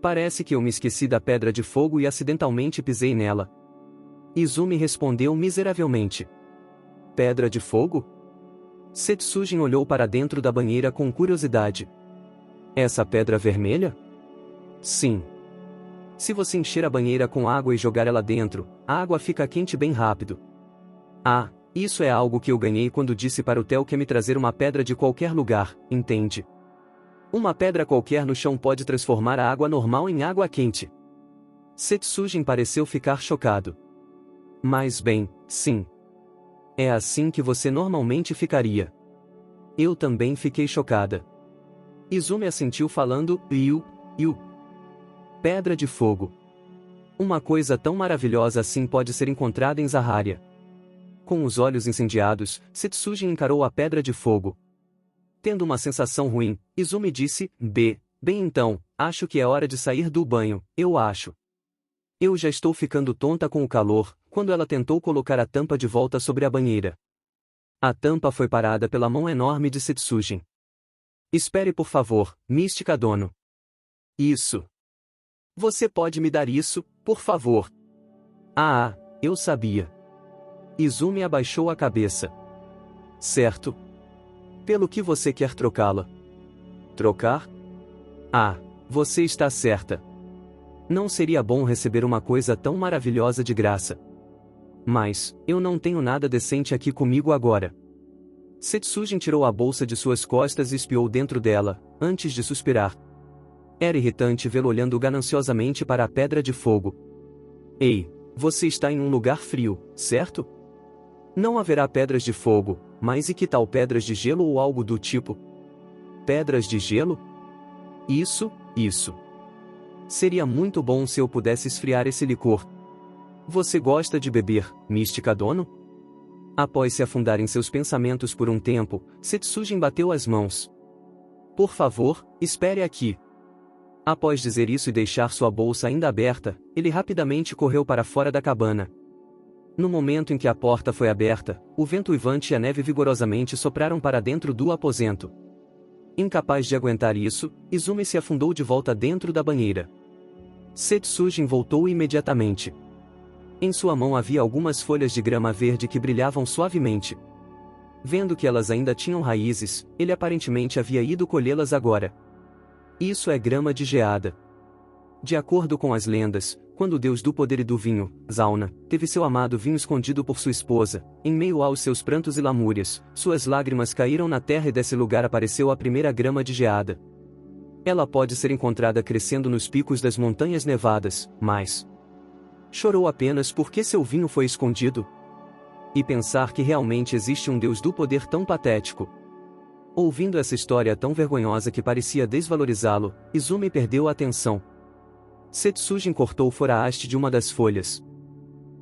Parece que eu me esqueci da pedra de fogo e acidentalmente pisei nela. Izumi respondeu miseravelmente. Pedra de fogo? Setsujin olhou para dentro da banheira com curiosidade. Essa pedra vermelha? Sim. Se você encher a banheira com água e jogar ela dentro, a água fica quente bem rápido. Isso é algo que eu ganhei quando disse para o Theo que me trazer uma pedra de qualquer lugar, entende? Uma pedra qualquer no chão pode transformar a água normal em água quente. Setsujin pareceu ficar chocado. Mas bem, sim. É assim que você normalmente ficaria. Eu também fiquei chocada. Izumi assentiu falando, Iu. Pedra de fogo. Uma coisa tão maravilhosa assim pode ser encontrada em Zaharia. Com os olhos incendiados, Setsujin encarou a pedra de fogo. Tendo uma sensação ruim, Izumi disse, bem então, acho que é hora de sair do banho, eu acho. Eu já estou ficando tonta com o calor, quando ela tentou colocar a tampa de volta sobre a banheira. A tampa foi parada pela mão enorme de Setsujin. Espere por favor, Mística Dono. Isso. Você pode me dar isso, por favor? Eu sabia. Izumi abaixou a cabeça. Certo. Pelo que você quer trocá-la? Trocar? Você está certa. Não seria bom receber uma coisa tão maravilhosa de graça. Mas, eu não tenho nada decente aqui comigo agora. Setsujin tirou a bolsa de suas costas e espiou dentro dela, antes de suspirar. Era irritante vê-lo olhando gananciosamente para a pedra de fogo. Ei, você está em um lugar frio, certo? Não haverá pedras de fogo, mas e que tal pedras de gelo ou algo do tipo? Pedras de gelo? Isso. Seria muito bom se eu pudesse esfriar esse licor. Você gosta de beber, Mística Dono? Após se afundar em seus pensamentos por um tempo, Setsujin bateu as mãos. Por favor, espere aqui. Após dizer isso e deixar sua bolsa ainda aberta, ele rapidamente correu para fora da cabana. No momento em que a porta foi aberta, o vento uivante e a neve vigorosamente sopraram para dentro do aposento. Incapaz de aguentar isso, Izumi se afundou de volta dentro da banheira. Setsujin voltou imediatamente. Em sua mão havia algumas folhas de grama verde que brilhavam suavemente. Vendo que elas ainda tinham raízes, ele aparentemente havia ido colhê-las agora. Isso é grama de geada. De acordo com as lendas, quando o deus do poder e do vinho, Zauna, teve seu amado vinho escondido por sua esposa, em meio aos seus prantos e lamúrias, suas lágrimas caíram na terra e desse lugar apareceu a primeira grama de geada. Ela pode ser encontrada crescendo nos picos das montanhas nevadas, mas chorou apenas porque seu vinho foi escondido? E pensar que realmente existe um deus do poder tão patético. Ouvindo essa história tão vergonhosa que parecia desvalorizá-lo, Izumi perdeu a atenção. Setsujin cortou fora a haste de uma das folhas.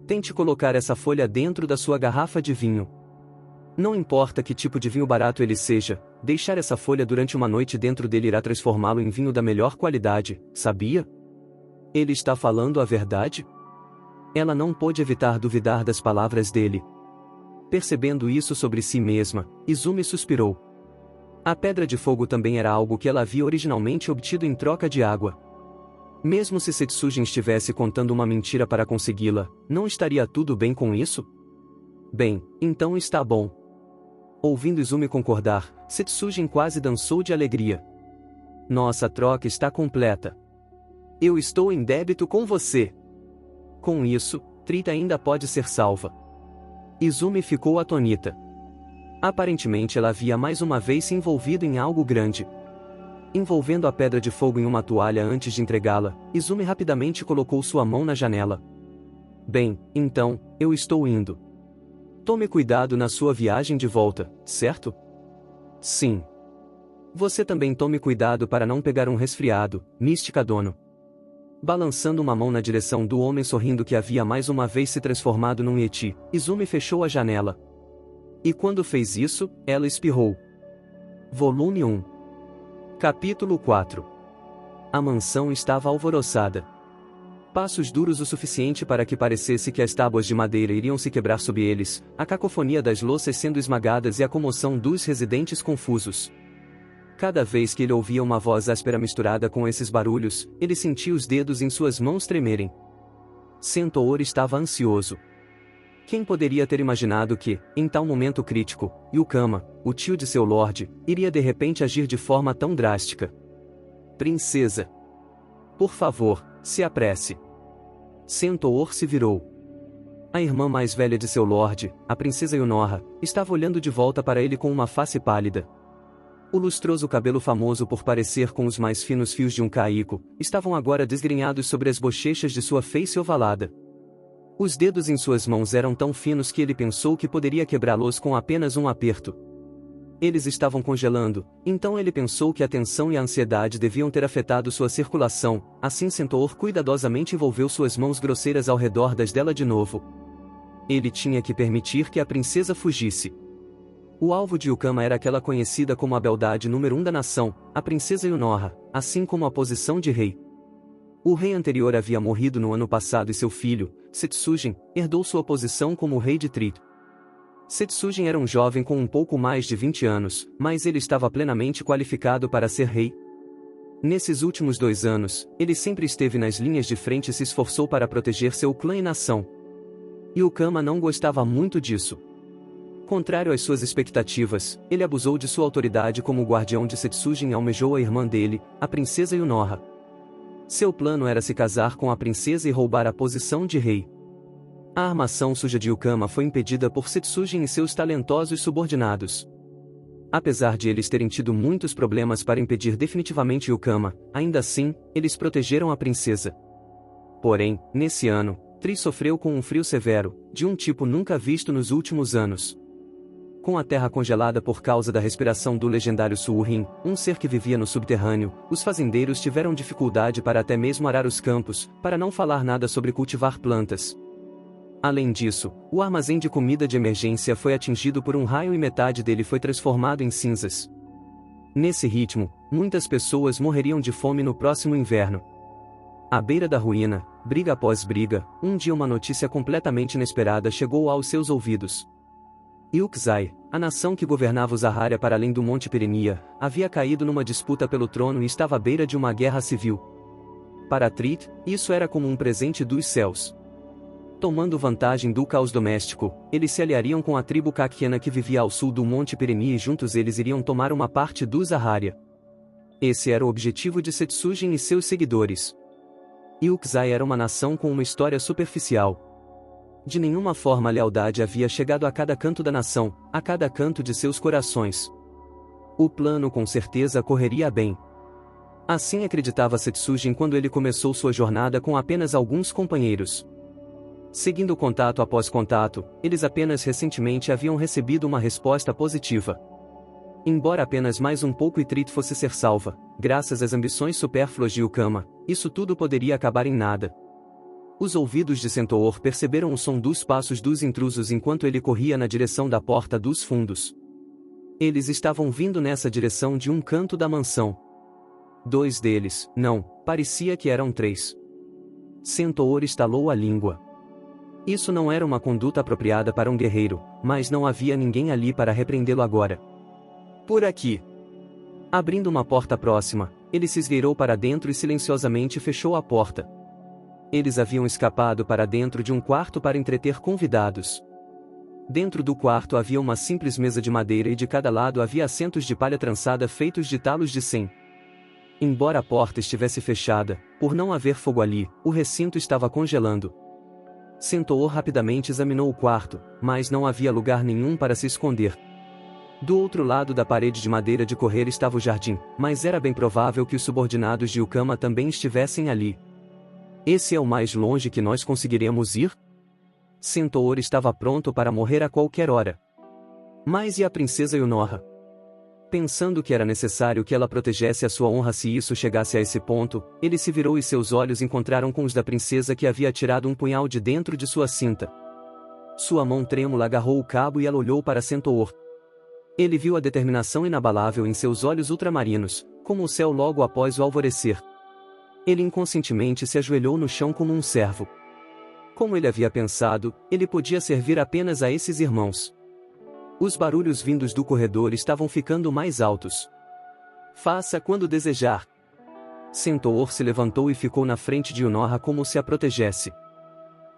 Tente colocar essa folha dentro da sua garrafa de vinho. Não importa que tipo de vinho barato ele seja, deixar essa folha durante uma noite dentro dele irá transformá-lo em vinho da melhor qualidade, sabia? Ele está falando a verdade? Ela não pôde evitar duvidar das palavras dele. Percebendo isso sobre si mesma, Izumi suspirou. A pedra de fogo também era algo que ela havia originalmente obtido em troca de água. Mesmo se Setsujin estivesse contando uma mentira para consegui-la, não estaria tudo bem com isso? Bem, então está bom. Ouvindo Izumi concordar, Setsujin quase dançou de alegria. Nossa troca está completa. Eu estou em débito com você. Com isso, Trita ainda pode ser salva. Izumi ficou atônita. Aparentemente ela havia mais uma vez se envolvido em algo grande. Envolvendo a pedra de fogo em uma toalha antes de entregá-la, Izumi rapidamente colocou sua mão na janela. Bem, então, eu estou indo. Tome cuidado na sua viagem de volta, certo? Sim. Você também tome cuidado para não pegar um resfriado, Mística Dono. Balançando uma mão na direção do homem sorrindo que havia mais uma vez se transformado num Yeti, Izumi fechou a janela. E quando fez isso, ela espirrou. Volume 1. Capítulo 4. A mansão estava alvoroçada. Passos duros o suficiente para que parecesse que as tábuas de madeira iriam se quebrar sob eles, a cacofonia das louças sendo esmagadas e a comoção dos residentes confusos. Cada vez que ele ouvia uma voz áspera misturada com esses barulhos, ele sentia os dedos em suas mãos tremerem. Centaur estava ansioso. Quem poderia ter imaginado que, em tal momento crítico, Yukama, o tio de seu lorde, iria de repente agir de forma tão drástica? Princesa! Por favor, se apresse. Centaur se virou. A irmã mais velha de seu lorde, a princesa Yunoha, estava olhando de volta para ele com uma face pálida. O lustroso cabelo famoso por parecer com os mais finos fios de um caico, estavam agora desgrenhados sobre as bochechas de sua face ovalada. Os dedos em suas mãos eram tão finos que ele pensou que poderia quebrá-los com apenas um aperto. Eles estavam congelando, então ele pensou que a tensão e a ansiedade deviam ter afetado sua circulação, assim Centaur cuidadosamente envolveu suas mãos grosseiras ao redor das dela de novo. Ele tinha que permitir que a princesa fugisse. O alvo de Yukama era aquela conhecida como a beldade número 1 da nação, a princesa Yunoha, assim como a posição de rei. O rei anterior havia morrido no ano passado e seu filho, Setsujin, herdou sua posição como rei de Trit. Setsujin era um jovem com um pouco mais de 20 anos, mas ele estava plenamente qualificado para ser rei. Nesses últimos 2 anos, ele sempre esteve nas linhas de frente e se esforçou para proteger seu clã e nação. Yukama não gostava muito disso. Contrário às suas expectativas, ele abusou de sua autoridade como guardião de Setsujin e almejou a irmã dele, a princesa Yunoha. Seu plano era se casar com a princesa e roubar a posição de rei. A armação suja de Yukama foi impedida por Setsujin e seus talentosos subordinados. Apesar de eles terem tido muitos problemas para impedir definitivamente Yukama, ainda assim, eles protegeram a princesa. Porém, nesse ano, Tri sofreu com um frio severo, de um tipo nunca visto nos últimos anos. Com a terra congelada por causa da respiração do legendário Suurin, um ser que vivia no subterrâneo, os fazendeiros tiveram dificuldade para até mesmo arar os campos, para não falar nada sobre cultivar plantas. Além disso, o armazém de comida de emergência foi atingido por um raio e metade dele foi transformado em cinzas. Nesse ritmo, muitas pessoas morreriam de fome no próximo inverno. À beira da ruína, briga após briga, um dia uma notícia completamente inesperada chegou aos seus ouvidos. Yukzai, a nação que governava os Aharia para além do Monte Pirenia, havia caído numa disputa pelo trono e estava à beira de uma guerra civil. Para Trit, isso era como um presente dos céus. Tomando vantagem do caos doméstico, eles se aliariam com a tribo Kakiana que vivia ao sul do Monte Pirenia e juntos eles iriam tomar uma parte dos Aharia. Esse era o objetivo de Setsujin e seus seguidores. Yukzai era uma nação com uma história superficial. De nenhuma forma a lealdade havia chegado a cada canto da nação, a cada canto de seus corações. O plano com certeza correria bem. Assim acreditava Setsujin quando ele começou sua jornada com apenas alguns companheiros. Seguindo contato após contato, eles apenas recentemente haviam recebido uma resposta positiva. Embora apenas mais um pouco e Trit fosse ser salva, graças às ambições supérfluas de Yukama, isso tudo poderia acabar em nada. Os ouvidos de Centaur perceberam o som dos passos dos intrusos enquanto ele corria na direção da porta dos fundos. Eles estavam vindo nessa direção de um canto da mansão. 2 deles, não, parecia que eram 3. Centaur estalou a língua. Isso não era uma conduta apropriada para um guerreiro, mas não havia ninguém ali para repreendê-lo agora. Por aqui. Abrindo uma porta próxima, ele se esgueirou para dentro e silenciosamente fechou a porta. Eles haviam escapado para dentro de um quarto para entreter convidados. Dentro do quarto havia uma simples mesa de madeira e de cada lado havia assentos de palha trançada feitos de talos de 100. Embora a porta estivesse fechada, por não haver fogo ali, o recinto estava congelando. Centaur rapidamente examinou o quarto, mas não havia lugar nenhum para se esconder. Do outro lado da parede de madeira de correr estava o jardim, mas era bem provável que os subordinados de Yukama também estivessem ali. Esse é o mais longe que nós conseguiremos ir? Centaur estava pronto para morrer a qualquer hora. Mas e a princesa Yunoha? Pensando que era necessário que ela protegesse a sua honra se isso chegasse a esse ponto, ele se virou e seus olhos encontraram com os da princesa que havia tirado um punhal de dentro de sua cinta. Sua mão trêmula agarrou o cabo e ela olhou para Centaur. Ele viu a determinação inabalável em seus olhos ultramarinos, como o céu logo após o alvorecer. Ele inconscientemente se ajoelhou no chão como um servo. Como ele havia pensado, ele podia servir apenas a esses irmãos. Os barulhos vindos do corredor estavam ficando mais altos. Faça quando desejar. Centaur se levantou e ficou na frente de Yunoha como se a protegesse.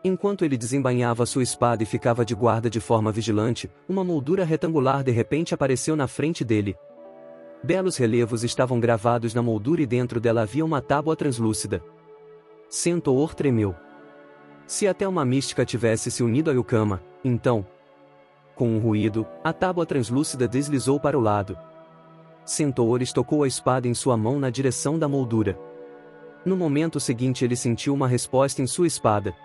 Enquanto ele desembainhava sua espada e ficava de guarda de forma vigilante, uma moldura retangular de repente apareceu na frente dele. Belos relevos estavam gravados na moldura e dentro dela havia uma tábua translúcida. Centaur tremeu. Se até uma mística tivesse se unido a Yukama, então... Com um ruído, a tábua translúcida deslizou para o lado. Centaur estocou a espada em sua mão na direção da moldura. No momento seguinte ele sentiu uma resposta em sua espada.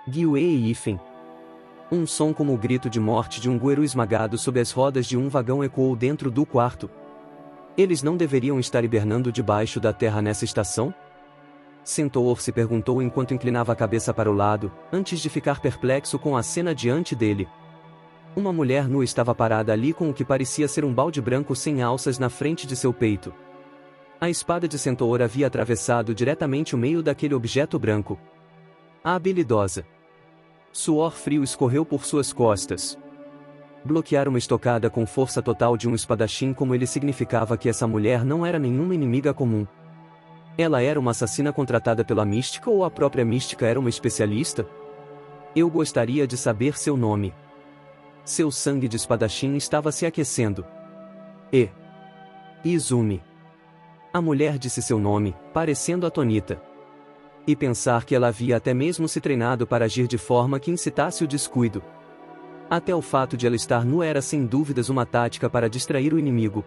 Gyue Ifen. Um som como o grito de morte de um guerreiro esmagado sob as rodas de um vagão ecoou dentro do quarto. Eles não deveriam estar hibernando debaixo da terra nessa estação? Centaur se perguntou enquanto inclinava a cabeça para o lado, antes de ficar perplexo com a cena diante dele. Uma mulher nua estava parada ali com o que parecia ser um balde branco sem alças na frente de seu peito. A espada de Centaur havia atravessado diretamente o meio daquele objeto branco. A habilidosa. Suor frio escorreu por suas costas. Bloquear uma estocada com força total de um espadachim como ele significava que essa mulher não era nenhuma inimiga comum. Ela era uma assassina contratada pela mística ou a própria mística era uma especialista? Eu gostaria de saber seu nome. Seu sangue de espadachim estava se aquecendo. Izumi. A mulher disse seu nome, parecendo atonita. E pensar que ela havia até mesmo se treinado para agir de forma que incitasse o descuido. Até o fato de ela estar nua era sem dúvidas uma tática para distrair o inimigo.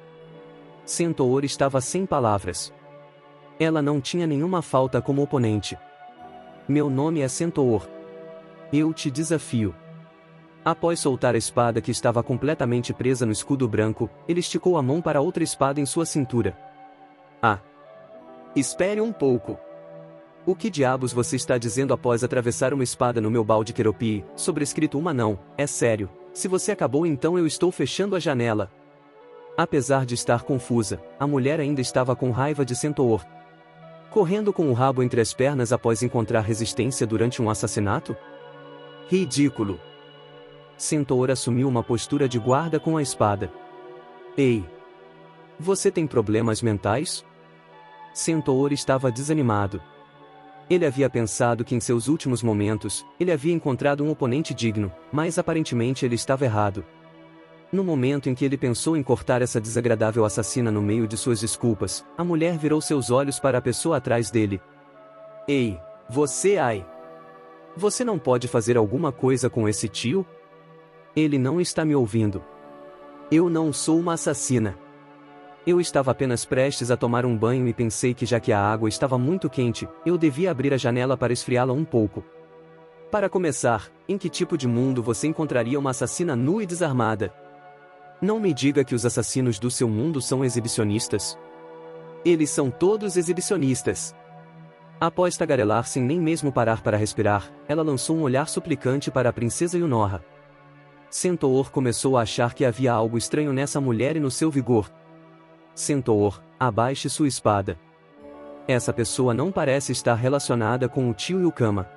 Centaur estava sem palavras. Ela não tinha nenhuma falta como oponente. Meu nome é Centaur. Eu te desafio. Após soltar a espada que estava completamente presa no escudo branco, ele esticou a mão para outra espada em sua cintura. Ah! Espere um pouco. O que diabos você está dizendo após atravessar uma espada no meu balde Keropie, sobrescrito uma não, é sério, se você acabou então eu estou fechando a janela. Apesar de estar confusa, a mulher ainda estava com raiva de Centaur. Correndo com o rabo entre as pernas após encontrar resistência durante um assassinato? Ridículo! Centaur assumiu uma postura de guarda com a espada. Ei! Você tem problemas mentais? Centaur estava desanimado. Ele havia pensado que em seus últimos momentos, ele havia encontrado um oponente digno, mas aparentemente ele estava errado. No momento em que ele pensou em cortar essa desagradável assassina no meio de suas desculpas, a mulher virou seus olhos para a pessoa atrás dele. Ei, você ai! Você não pode fazer alguma coisa com esse tio? Ele não está me ouvindo. Eu não sou uma assassina. Eu estava apenas prestes a tomar um banho e pensei que já que a água estava muito quente, eu devia abrir a janela para esfriá-la um pouco. Para começar, em que tipo de mundo você encontraria uma assassina nua e desarmada? Não me diga que os assassinos do seu mundo são exibicionistas. Eles são todos exibicionistas. Após tagarelar sem nem mesmo parar para respirar, ela lançou um olhar suplicante para a princesa Yunoha. Centaur começou a achar que havia algo estranho nessa mulher e no seu vigor. Centaur, abaixe sua espada. Essa pessoa não parece estar relacionada com o tio Yukama.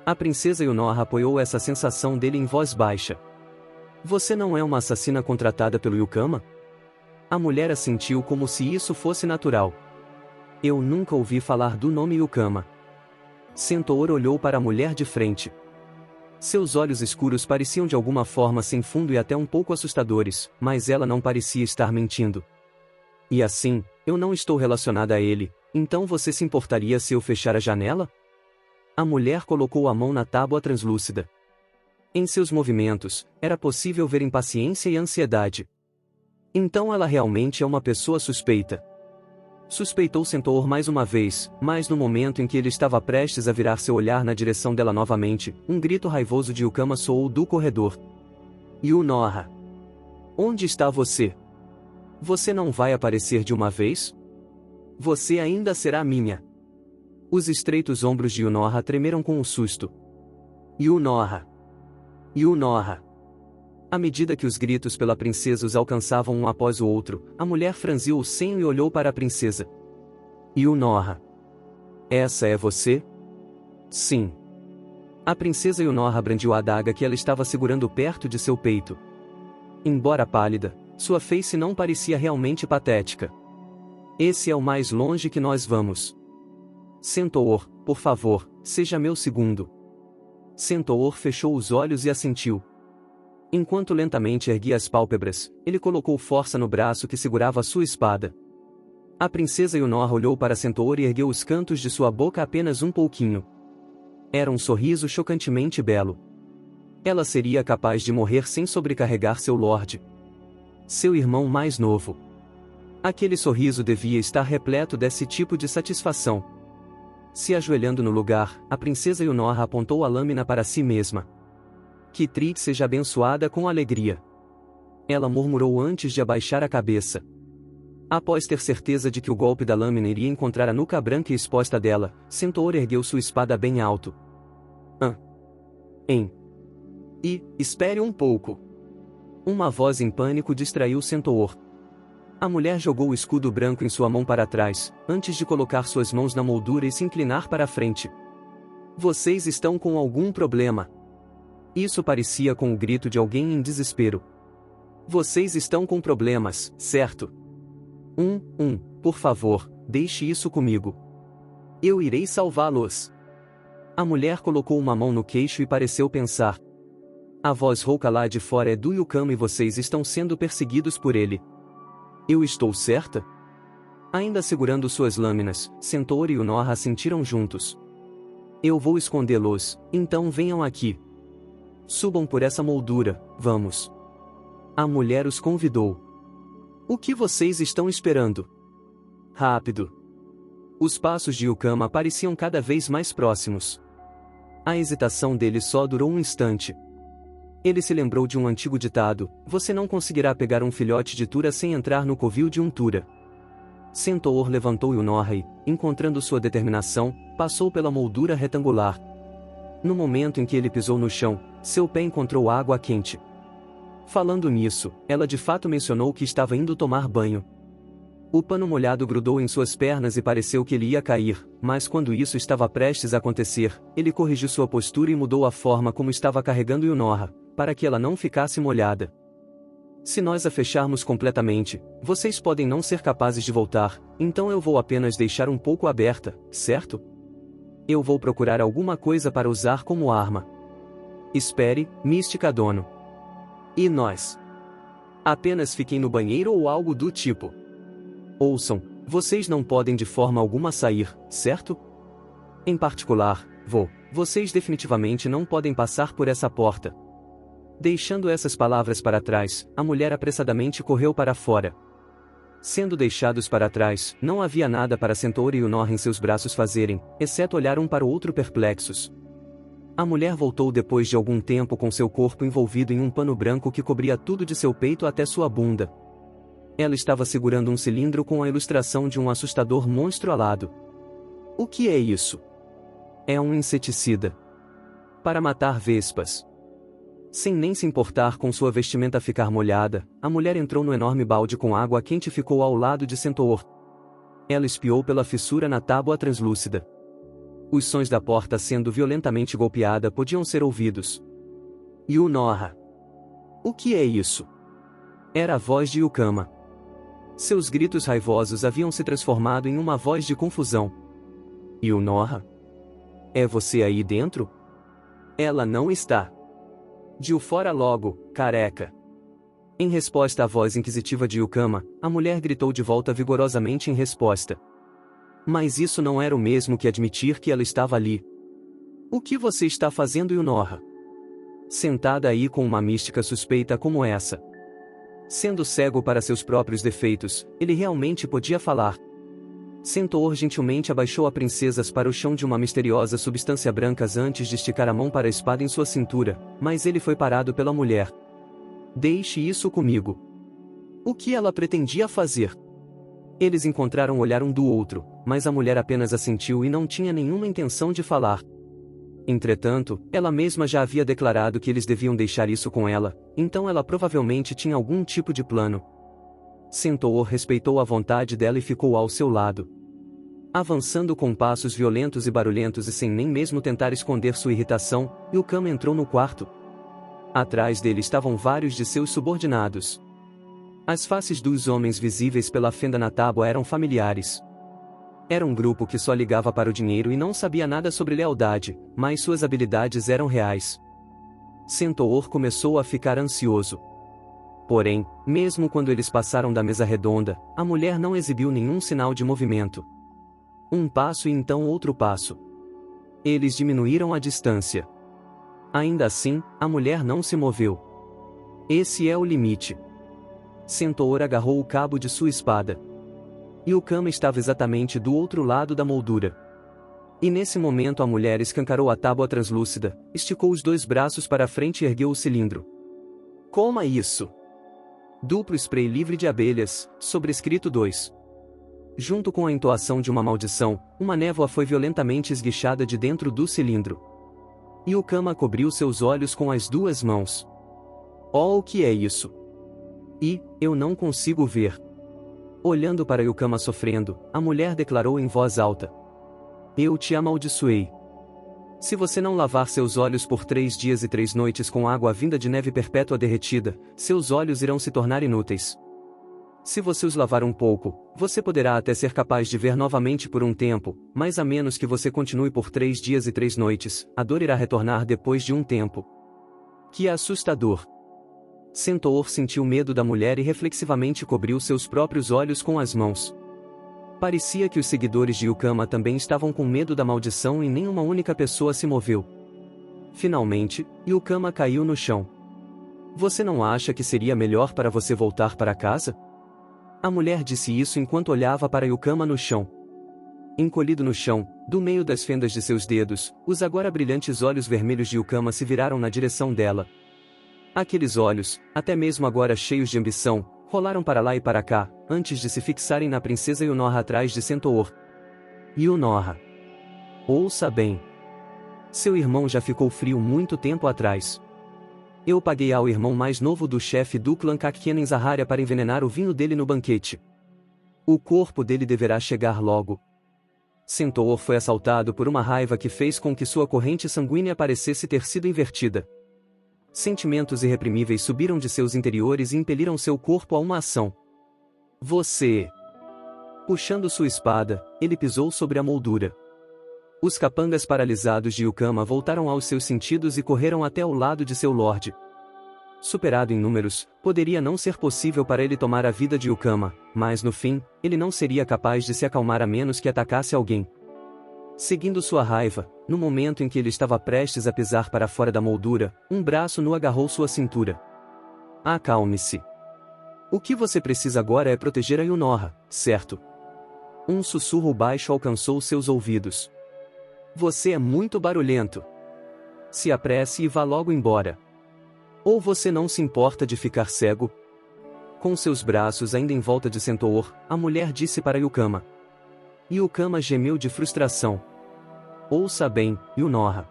A princesa Yunoha apoiou essa sensação dele em voz baixa. Você não é uma assassina contratada pelo Yukama? A mulher assentiu como se isso fosse natural. Eu nunca ouvi falar do nome Yukama. Centaur olhou para a mulher de frente. Seus olhos escuros pareciam de alguma forma sem fundo e até um pouco assustadores, mas ela não parecia estar mentindo. E assim, eu não estou relacionada a ele, então você se importaria se eu fechar a janela? A mulher colocou a mão na tábua translúcida. Em seus movimentos, era possível ver impaciência e ansiedade. Então ela realmente é uma pessoa suspeita. Suspeitou Centaur mais uma vez, mas no momento em que ele estava prestes a virar seu olhar na direção dela novamente, um grito raivoso de Yukama soou do corredor. Yunoha! Onde está você? Você não vai aparecer de uma vez? Você ainda será minha. Os estreitos ombros de Yunoha tremeram com o susto. Yunoha! Yunoha! À medida que os gritos pela princesa os alcançavam um após o outro, a mulher franziu o senho e olhou para a princesa. Yunoha! Essa é você? Sim. A princesa Yunoha brandiu a adaga que ela estava segurando perto de seu peito. Embora pálida, sua face não parecia realmente patética. Esse é o mais longe que nós vamos. Centaur, por favor, seja meu segundo. Centaur fechou os olhos e assentiu. Enquanto lentamente erguia as pálpebras, ele colocou força no braço que segurava sua espada. A princesa Yunoha olhou para Centaur e ergueu os cantos de sua boca apenas um pouquinho. Era um sorriso chocantemente belo. Ela seria capaz de morrer sem sobrecarregar seu lorde. Seu irmão mais novo. Aquele sorriso devia estar repleto desse tipo de satisfação. Se ajoelhando no lugar, a princesa Yunoha apontou a lâmina para si mesma. Que Trit seja abençoada com alegria. Ela murmurou antes de abaixar a cabeça. Após ter certeza de que o golpe da lâmina iria encontrar a nuca branca e exposta dela, Centaur ergueu sua espada bem alto. Espere um pouco. Uma voz em pânico distraiu Centaur. A mulher jogou o escudo branco em sua mão para trás, antes de colocar suas mãos na moldura e se inclinar para a frente. Vocês estão com algum problema? Isso parecia com o grito de alguém em desespero. Vocês estão com problemas, certo? Por favor, deixe isso comigo. Eu irei salvá-los. A mulher colocou uma mão no queixo e pareceu pensar. A voz rouca lá de fora é do Yukama e vocês estão sendo perseguidos por ele. Eu estou certa? Ainda segurando suas lâminas, Centaur e Yunoha assentiram juntos. Eu vou escondê-los, então venham aqui. Subam por essa moldura, vamos. A mulher os convidou. O que vocês estão esperando? Rápido. Os passos de Yukama pareciam cada vez mais próximos. A hesitação dele só durou um instante. Ele se lembrou de um antigo ditado: você não conseguirá pegar um filhote de tura sem entrar no covil de um tura. Centaur levantou Yunoha e, encontrando sua determinação, passou pela moldura retangular. No momento em que ele pisou no chão, seu pé encontrou água quente. Falando nisso, ela de fato mencionou que estava indo tomar banho. O pano molhado grudou em suas pernas e pareceu que ele ia cair, mas quando isso estava prestes a acontecer, ele corrigiu sua postura e mudou a forma como estava carregando Yunoha, para que ela não ficasse molhada. Se nós a fecharmos completamente, vocês podem não ser capazes de voltar, então eu vou apenas deixar um pouco aberta, certo? Eu vou procurar alguma coisa para usar como arma. Espere, Mística Dono. E nós? Apenas fiquem no banheiro ou algo do tipo. Ouçam, vocês não podem de forma alguma sair, certo? Em particular, vocês definitivamente não podem passar por essa porta. Deixando essas palavras para trás, a mulher apressadamente correu para fora. Sendo deixados para trás, não havia nada para Centaur e Yunoha em seus braços fazerem, exceto olhar um para o outro perplexos. A mulher voltou depois de algum tempo com seu corpo envolvido em um pano branco que cobria tudo de seu peito até sua bunda. Ela estava segurando um cilindro com a ilustração de um assustador monstro alado. O que é isso? É um inseticida. Para matar vespas. Sem nem se importar com sua vestimenta ficar molhada, a mulher entrou no enorme balde com água quente e ficou ao lado de Centaur. Ela espiou pela fissura na tábua translúcida. Os sons da porta sendo violentamente golpeada podiam ser ouvidos. Yunoha. O que é isso? Era a voz de Yukama. Seus gritos raivosos haviam se transformado em uma voz de confusão. Yunoha? É você aí dentro? Ela não está. De fora logo, careca. Em resposta à voz inquisitiva de Yukama, a mulher gritou de volta vigorosamente em resposta. Mas isso não era o mesmo que admitir que ela estava ali. O que você está fazendo, Yunoha? Sentada aí com uma mística suspeita como essa. Sendo cego para seus próprios defeitos, ele realmente podia falar. Centaur gentilmente abaixou a princesa para o chão de uma misteriosa substância branca antes de esticar a mão para a espada em sua cintura, mas ele foi parado pela mulher. Deixe isso comigo. O que ela pretendia fazer? Eles encontraram o olhar um do outro, mas a mulher apenas assentiu e não tinha nenhuma intenção de falar. Entretanto, ela mesma já havia declarado que eles deviam deixar isso com ela, então ela provavelmente tinha algum tipo de plano. Centaur respeitou a vontade dela e ficou ao seu lado. Avançando com passos violentos e barulhentos e sem nem mesmo tentar esconder sua irritação, Yukama entrou no quarto. Atrás dele estavam vários de seus subordinados. As faces dos homens visíveis pela fenda na tábua eram familiares. Era um grupo que só ligava para o dinheiro e não sabia nada sobre lealdade, mas suas habilidades eram reais. Centaur começou a ficar ansioso. Porém, mesmo quando eles passaram da mesa redonda, a mulher não exibiu nenhum sinal de movimento. Um passo e então outro passo. Eles diminuíram a distância. Ainda assim, a mulher não se moveu. Esse é o limite. Centaur agarrou o cabo de sua espada. E o Kama estava exatamente do outro lado da moldura. E nesse momento a mulher escancarou a tábua translúcida, esticou os dois braços para a frente e ergueu o cilindro. Coma isso! Duplo spray livre de abelhas, sobrescrito 2. Junto com a entoação de uma maldição, uma névoa foi violentamente esguichada de dentro do cilindro. E o Kama cobriu seus olhos com as duas mãos. Oh, o que é isso? E, eu não consigo ver. Olhando para Yukama sofrendo, a mulher declarou em voz alta. Eu te amaldiçoei. Se você não lavar seus olhos por 3 dias e 3 noites com água vinda de neve perpétua derretida, seus olhos irão se tornar inúteis. Se você os lavar um pouco, você poderá até ser capaz de ver novamente por um tempo, mas a menos que você continue por 3 dias e 3 noites, a dor irá retornar depois de um tempo. Que assustador! Centaur sentiu medo da mulher e reflexivamente cobriu seus próprios olhos com as mãos. Parecia que os seguidores de Yukama também estavam com medo da maldição e nenhuma única pessoa se moveu. Finalmente, Yukama caiu no chão. Você não acha que seria melhor para você voltar para casa? A mulher disse isso enquanto olhava para Yukama no chão. Encolhido no chão, do meio das fendas de seus dedos, os agora brilhantes olhos vermelhos de Yukama se viraram na direção dela. Aqueles olhos, até mesmo agora cheios de ambição, rolaram para lá e para cá, antes de se fixarem na princesa Yunoha atrás de Centaur. Yunoha. Ouça bem. Seu irmão já ficou frio muito tempo atrás. Eu paguei ao irmão mais novo do chefe do clã Kakkenen Zaharia para envenenar o vinho dele no banquete. O corpo dele deverá chegar logo. Centaur foi assaltado por uma raiva que fez com que sua corrente sanguínea parecesse ter sido invertida. Sentimentos irreprimíveis subiram de seus interiores e impeliram seu corpo a uma ação. Você! Puxando sua espada, ele pisou sobre a moldura. Os capangas paralisados de Yukama voltaram aos seus sentidos e correram até o lado de seu lorde. Superado em números, poderia não ser possível para ele tomar a vida de Yukama, mas no fim, ele não seria capaz de se acalmar a menos que atacasse alguém. Seguindo sua raiva, no momento em que ele estava prestes a pisar para fora da moldura, um braço nu agarrou sua cintura. Acalme-se. O que você precisa agora é proteger a Yunoha, certo? Um sussurro baixo alcançou seus ouvidos. Você é muito barulhento. Se apresse e vá logo embora. Ou você não se importa de ficar cego? Com seus braços ainda em volta de Centaur, a mulher disse para Yukama. Yukama gemeu de frustração. Ouça bem, Yunoha.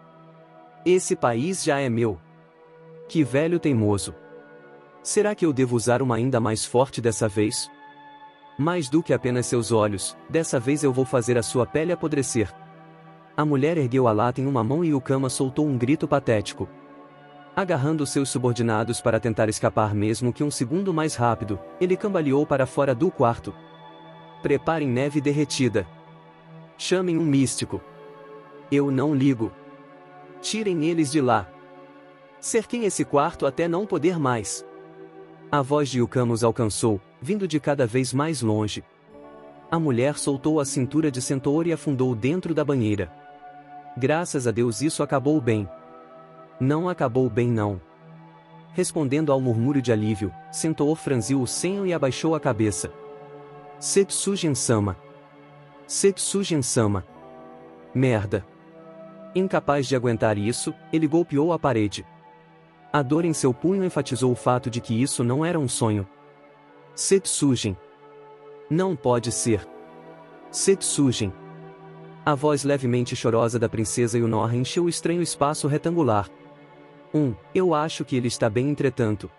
Esse país já é meu. Que velho teimoso. Será que eu devo usar uma ainda mais forte dessa vez? Mais do que apenas seus olhos, dessa vez eu vou fazer a sua pele apodrecer. A mulher ergueu a lata em uma mão e Yukama soltou um grito patético. Agarrando seus subordinados para tentar escapar mesmo que um segundo mais rápido, ele cambaleou para fora do quarto. Preparem neve derretida. Chamem um místico. Eu não ligo. Tirem eles de lá. Cerquem esse quarto até não poder mais. A voz de Yukama os alcançou, vindo de cada vez mais longe. A mulher soltou a cintura de Centaur e afundou dentro da banheira. Graças a Deus isso acabou bem. Não acabou bem não. Respondendo ao murmúrio de alívio, Centaur franziu o senho e abaixou a cabeça. Setsugen-sama. Setsugen-sama. Merda. Incapaz de aguentar isso, ele golpeou a parede. A dor em seu punho enfatizou o fato de que isso não era um sonho. Setsugen. Não pode ser. Setsugen. A voz levemente chorosa da princesa Yunoha encheu o estranho espaço retangular. Eu acho que ele está bem entretanto.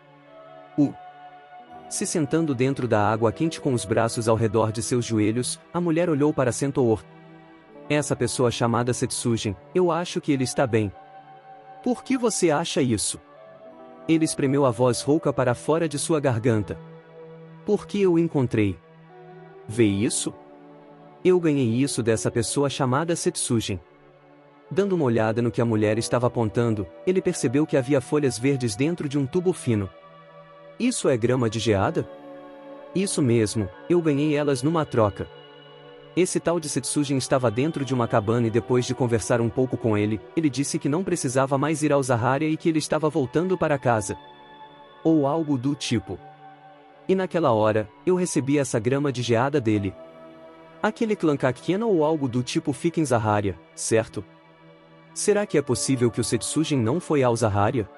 Se sentando dentro da água quente com os braços ao redor de seus joelhos, a mulher olhou para Centaur. Essa pessoa chamada Setsugen, eu acho que ele está bem. Por que você acha isso? Ele espremeu a voz rouca para fora de sua garganta. Porque eu o encontrei. Vê isso? Eu ganhei isso dessa pessoa chamada Setsugen. Dando uma olhada no que a mulher estava apontando, ele percebeu que havia folhas verdes dentro de um tubo fino. Isso é grama de geada? Isso mesmo, eu ganhei elas numa troca. Esse tal de Setsujin estava dentro de uma cabana e depois de conversar um pouco com ele, ele disse que não precisava mais ir ao Zaharia e que ele estava voltando para casa. Ou algo do tipo. E naquela hora, eu recebi essa grama de geada dele. Aquele clã Kakena ou algo do tipo fica em Zaharia, certo? Será que é possível que o Setsujin não foi ao Zaharia?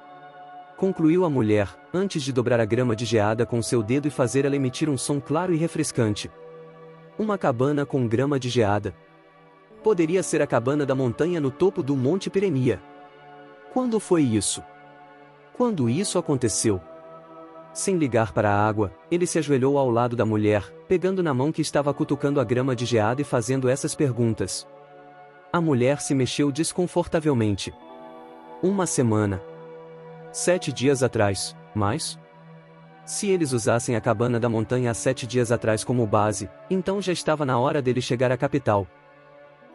Concluiu a mulher, antes de dobrar a grama de geada com seu dedo e fazer ela emitir um som claro e refrescante. Uma cabana com grama de geada. Poderia ser a cabana da montanha no topo do Monte Pirenia. Quando foi isso? Quando isso aconteceu? Sem ligar para a água, ele se ajoelhou ao lado da mulher, pegando na mão que estava cutucando a grama de geada e fazendo essas perguntas. A mulher se mexeu desconfortavelmente. Uma semana. 7 dias atrás, mas... Se eles usassem a cabana da montanha há 7 dias atrás como base, então já estava na hora dele chegar à capital.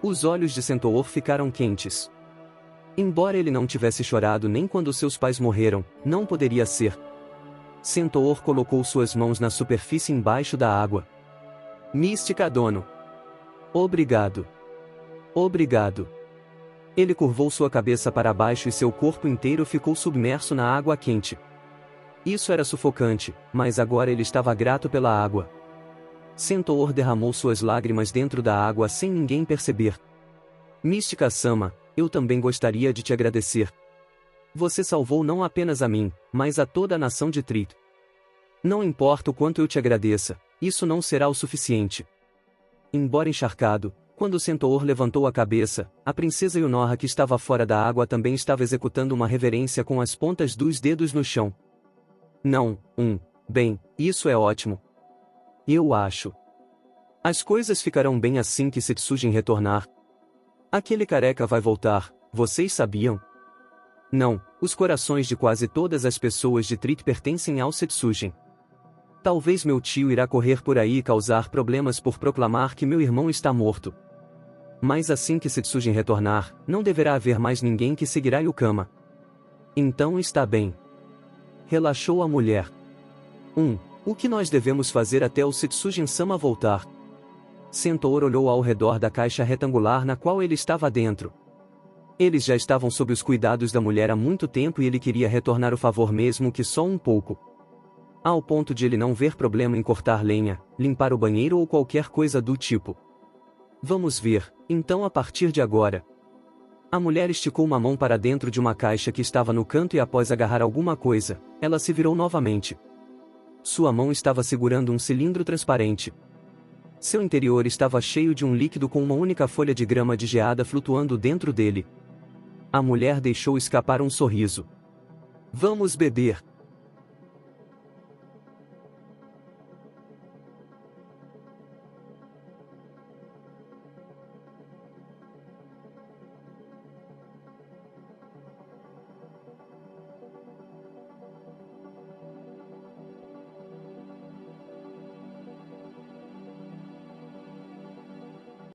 Os olhos de Centaur ficaram quentes. Embora ele não tivesse chorado nem quando seus pais morreram, não poderia ser. Centaur colocou suas mãos na superfície embaixo da água. Mística Dono. Obrigado. Obrigado. Ele curvou sua cabeça para baixo e seu corpo inteiro ficou submerso na água quente. Isso era sufocante, mas agora ele estava grato pela água. Centaur derramou suas lágrimas dentro da água sem ninguém perceber. Mística Sama, eu também gostaria de te agradecer. Você salvou não apenas a mim, mas a toda a nação de Trit. Não importa o quanto eu te agradeça, isso não será o suficiente. Embora encharcado, quando Centaur levantou a cabeça, a princesa Yunoha que estava fora da água também estava executando uma reverência com as pontas dos dedos no chão. Não, bem, isso é ótimo. Eu acho. As coisas ficarão bem assim que Setsujin retornar. Aquele careca vai voltar, vocês sabiam? Não, os corações de quase todas as pessoas de Trit pertencem ao Setsujin. Talvez meu tio irá correr por aí e causar problemas por proclamar que meu irmão está morto. Mas assim que Setsujin retornar, não deverá haver mais ninguém que seguirá Yukama. Então está bem. Relaxou a mulher. O que nós devemos fazer até o Setsujin-sama voltar? Centaur olhou ao redor da caixa retangular na qual ele estava dentro. Eles já estavam sob os cuidados da mulher há muito tempo e ele queria retornar o favor mesmo que só um pouco. Ao ponto de ele não ver problema em cortar lenha, limpar o banheiro ou qualquer coisa do tipo. Vamos ver, então a partir de agora. A mulher esticou uma mão para dentro de uma caixa que estava no canto e após agarrar alguma coisa, ela se virou novamente. Sua mão estava segurando um cilindro transparente. Seu interior estava cheio de um líquido com uma única folha de grama de geada flutuando dentro dele. A mulher deixou escapar um sorriso. Vamos beber.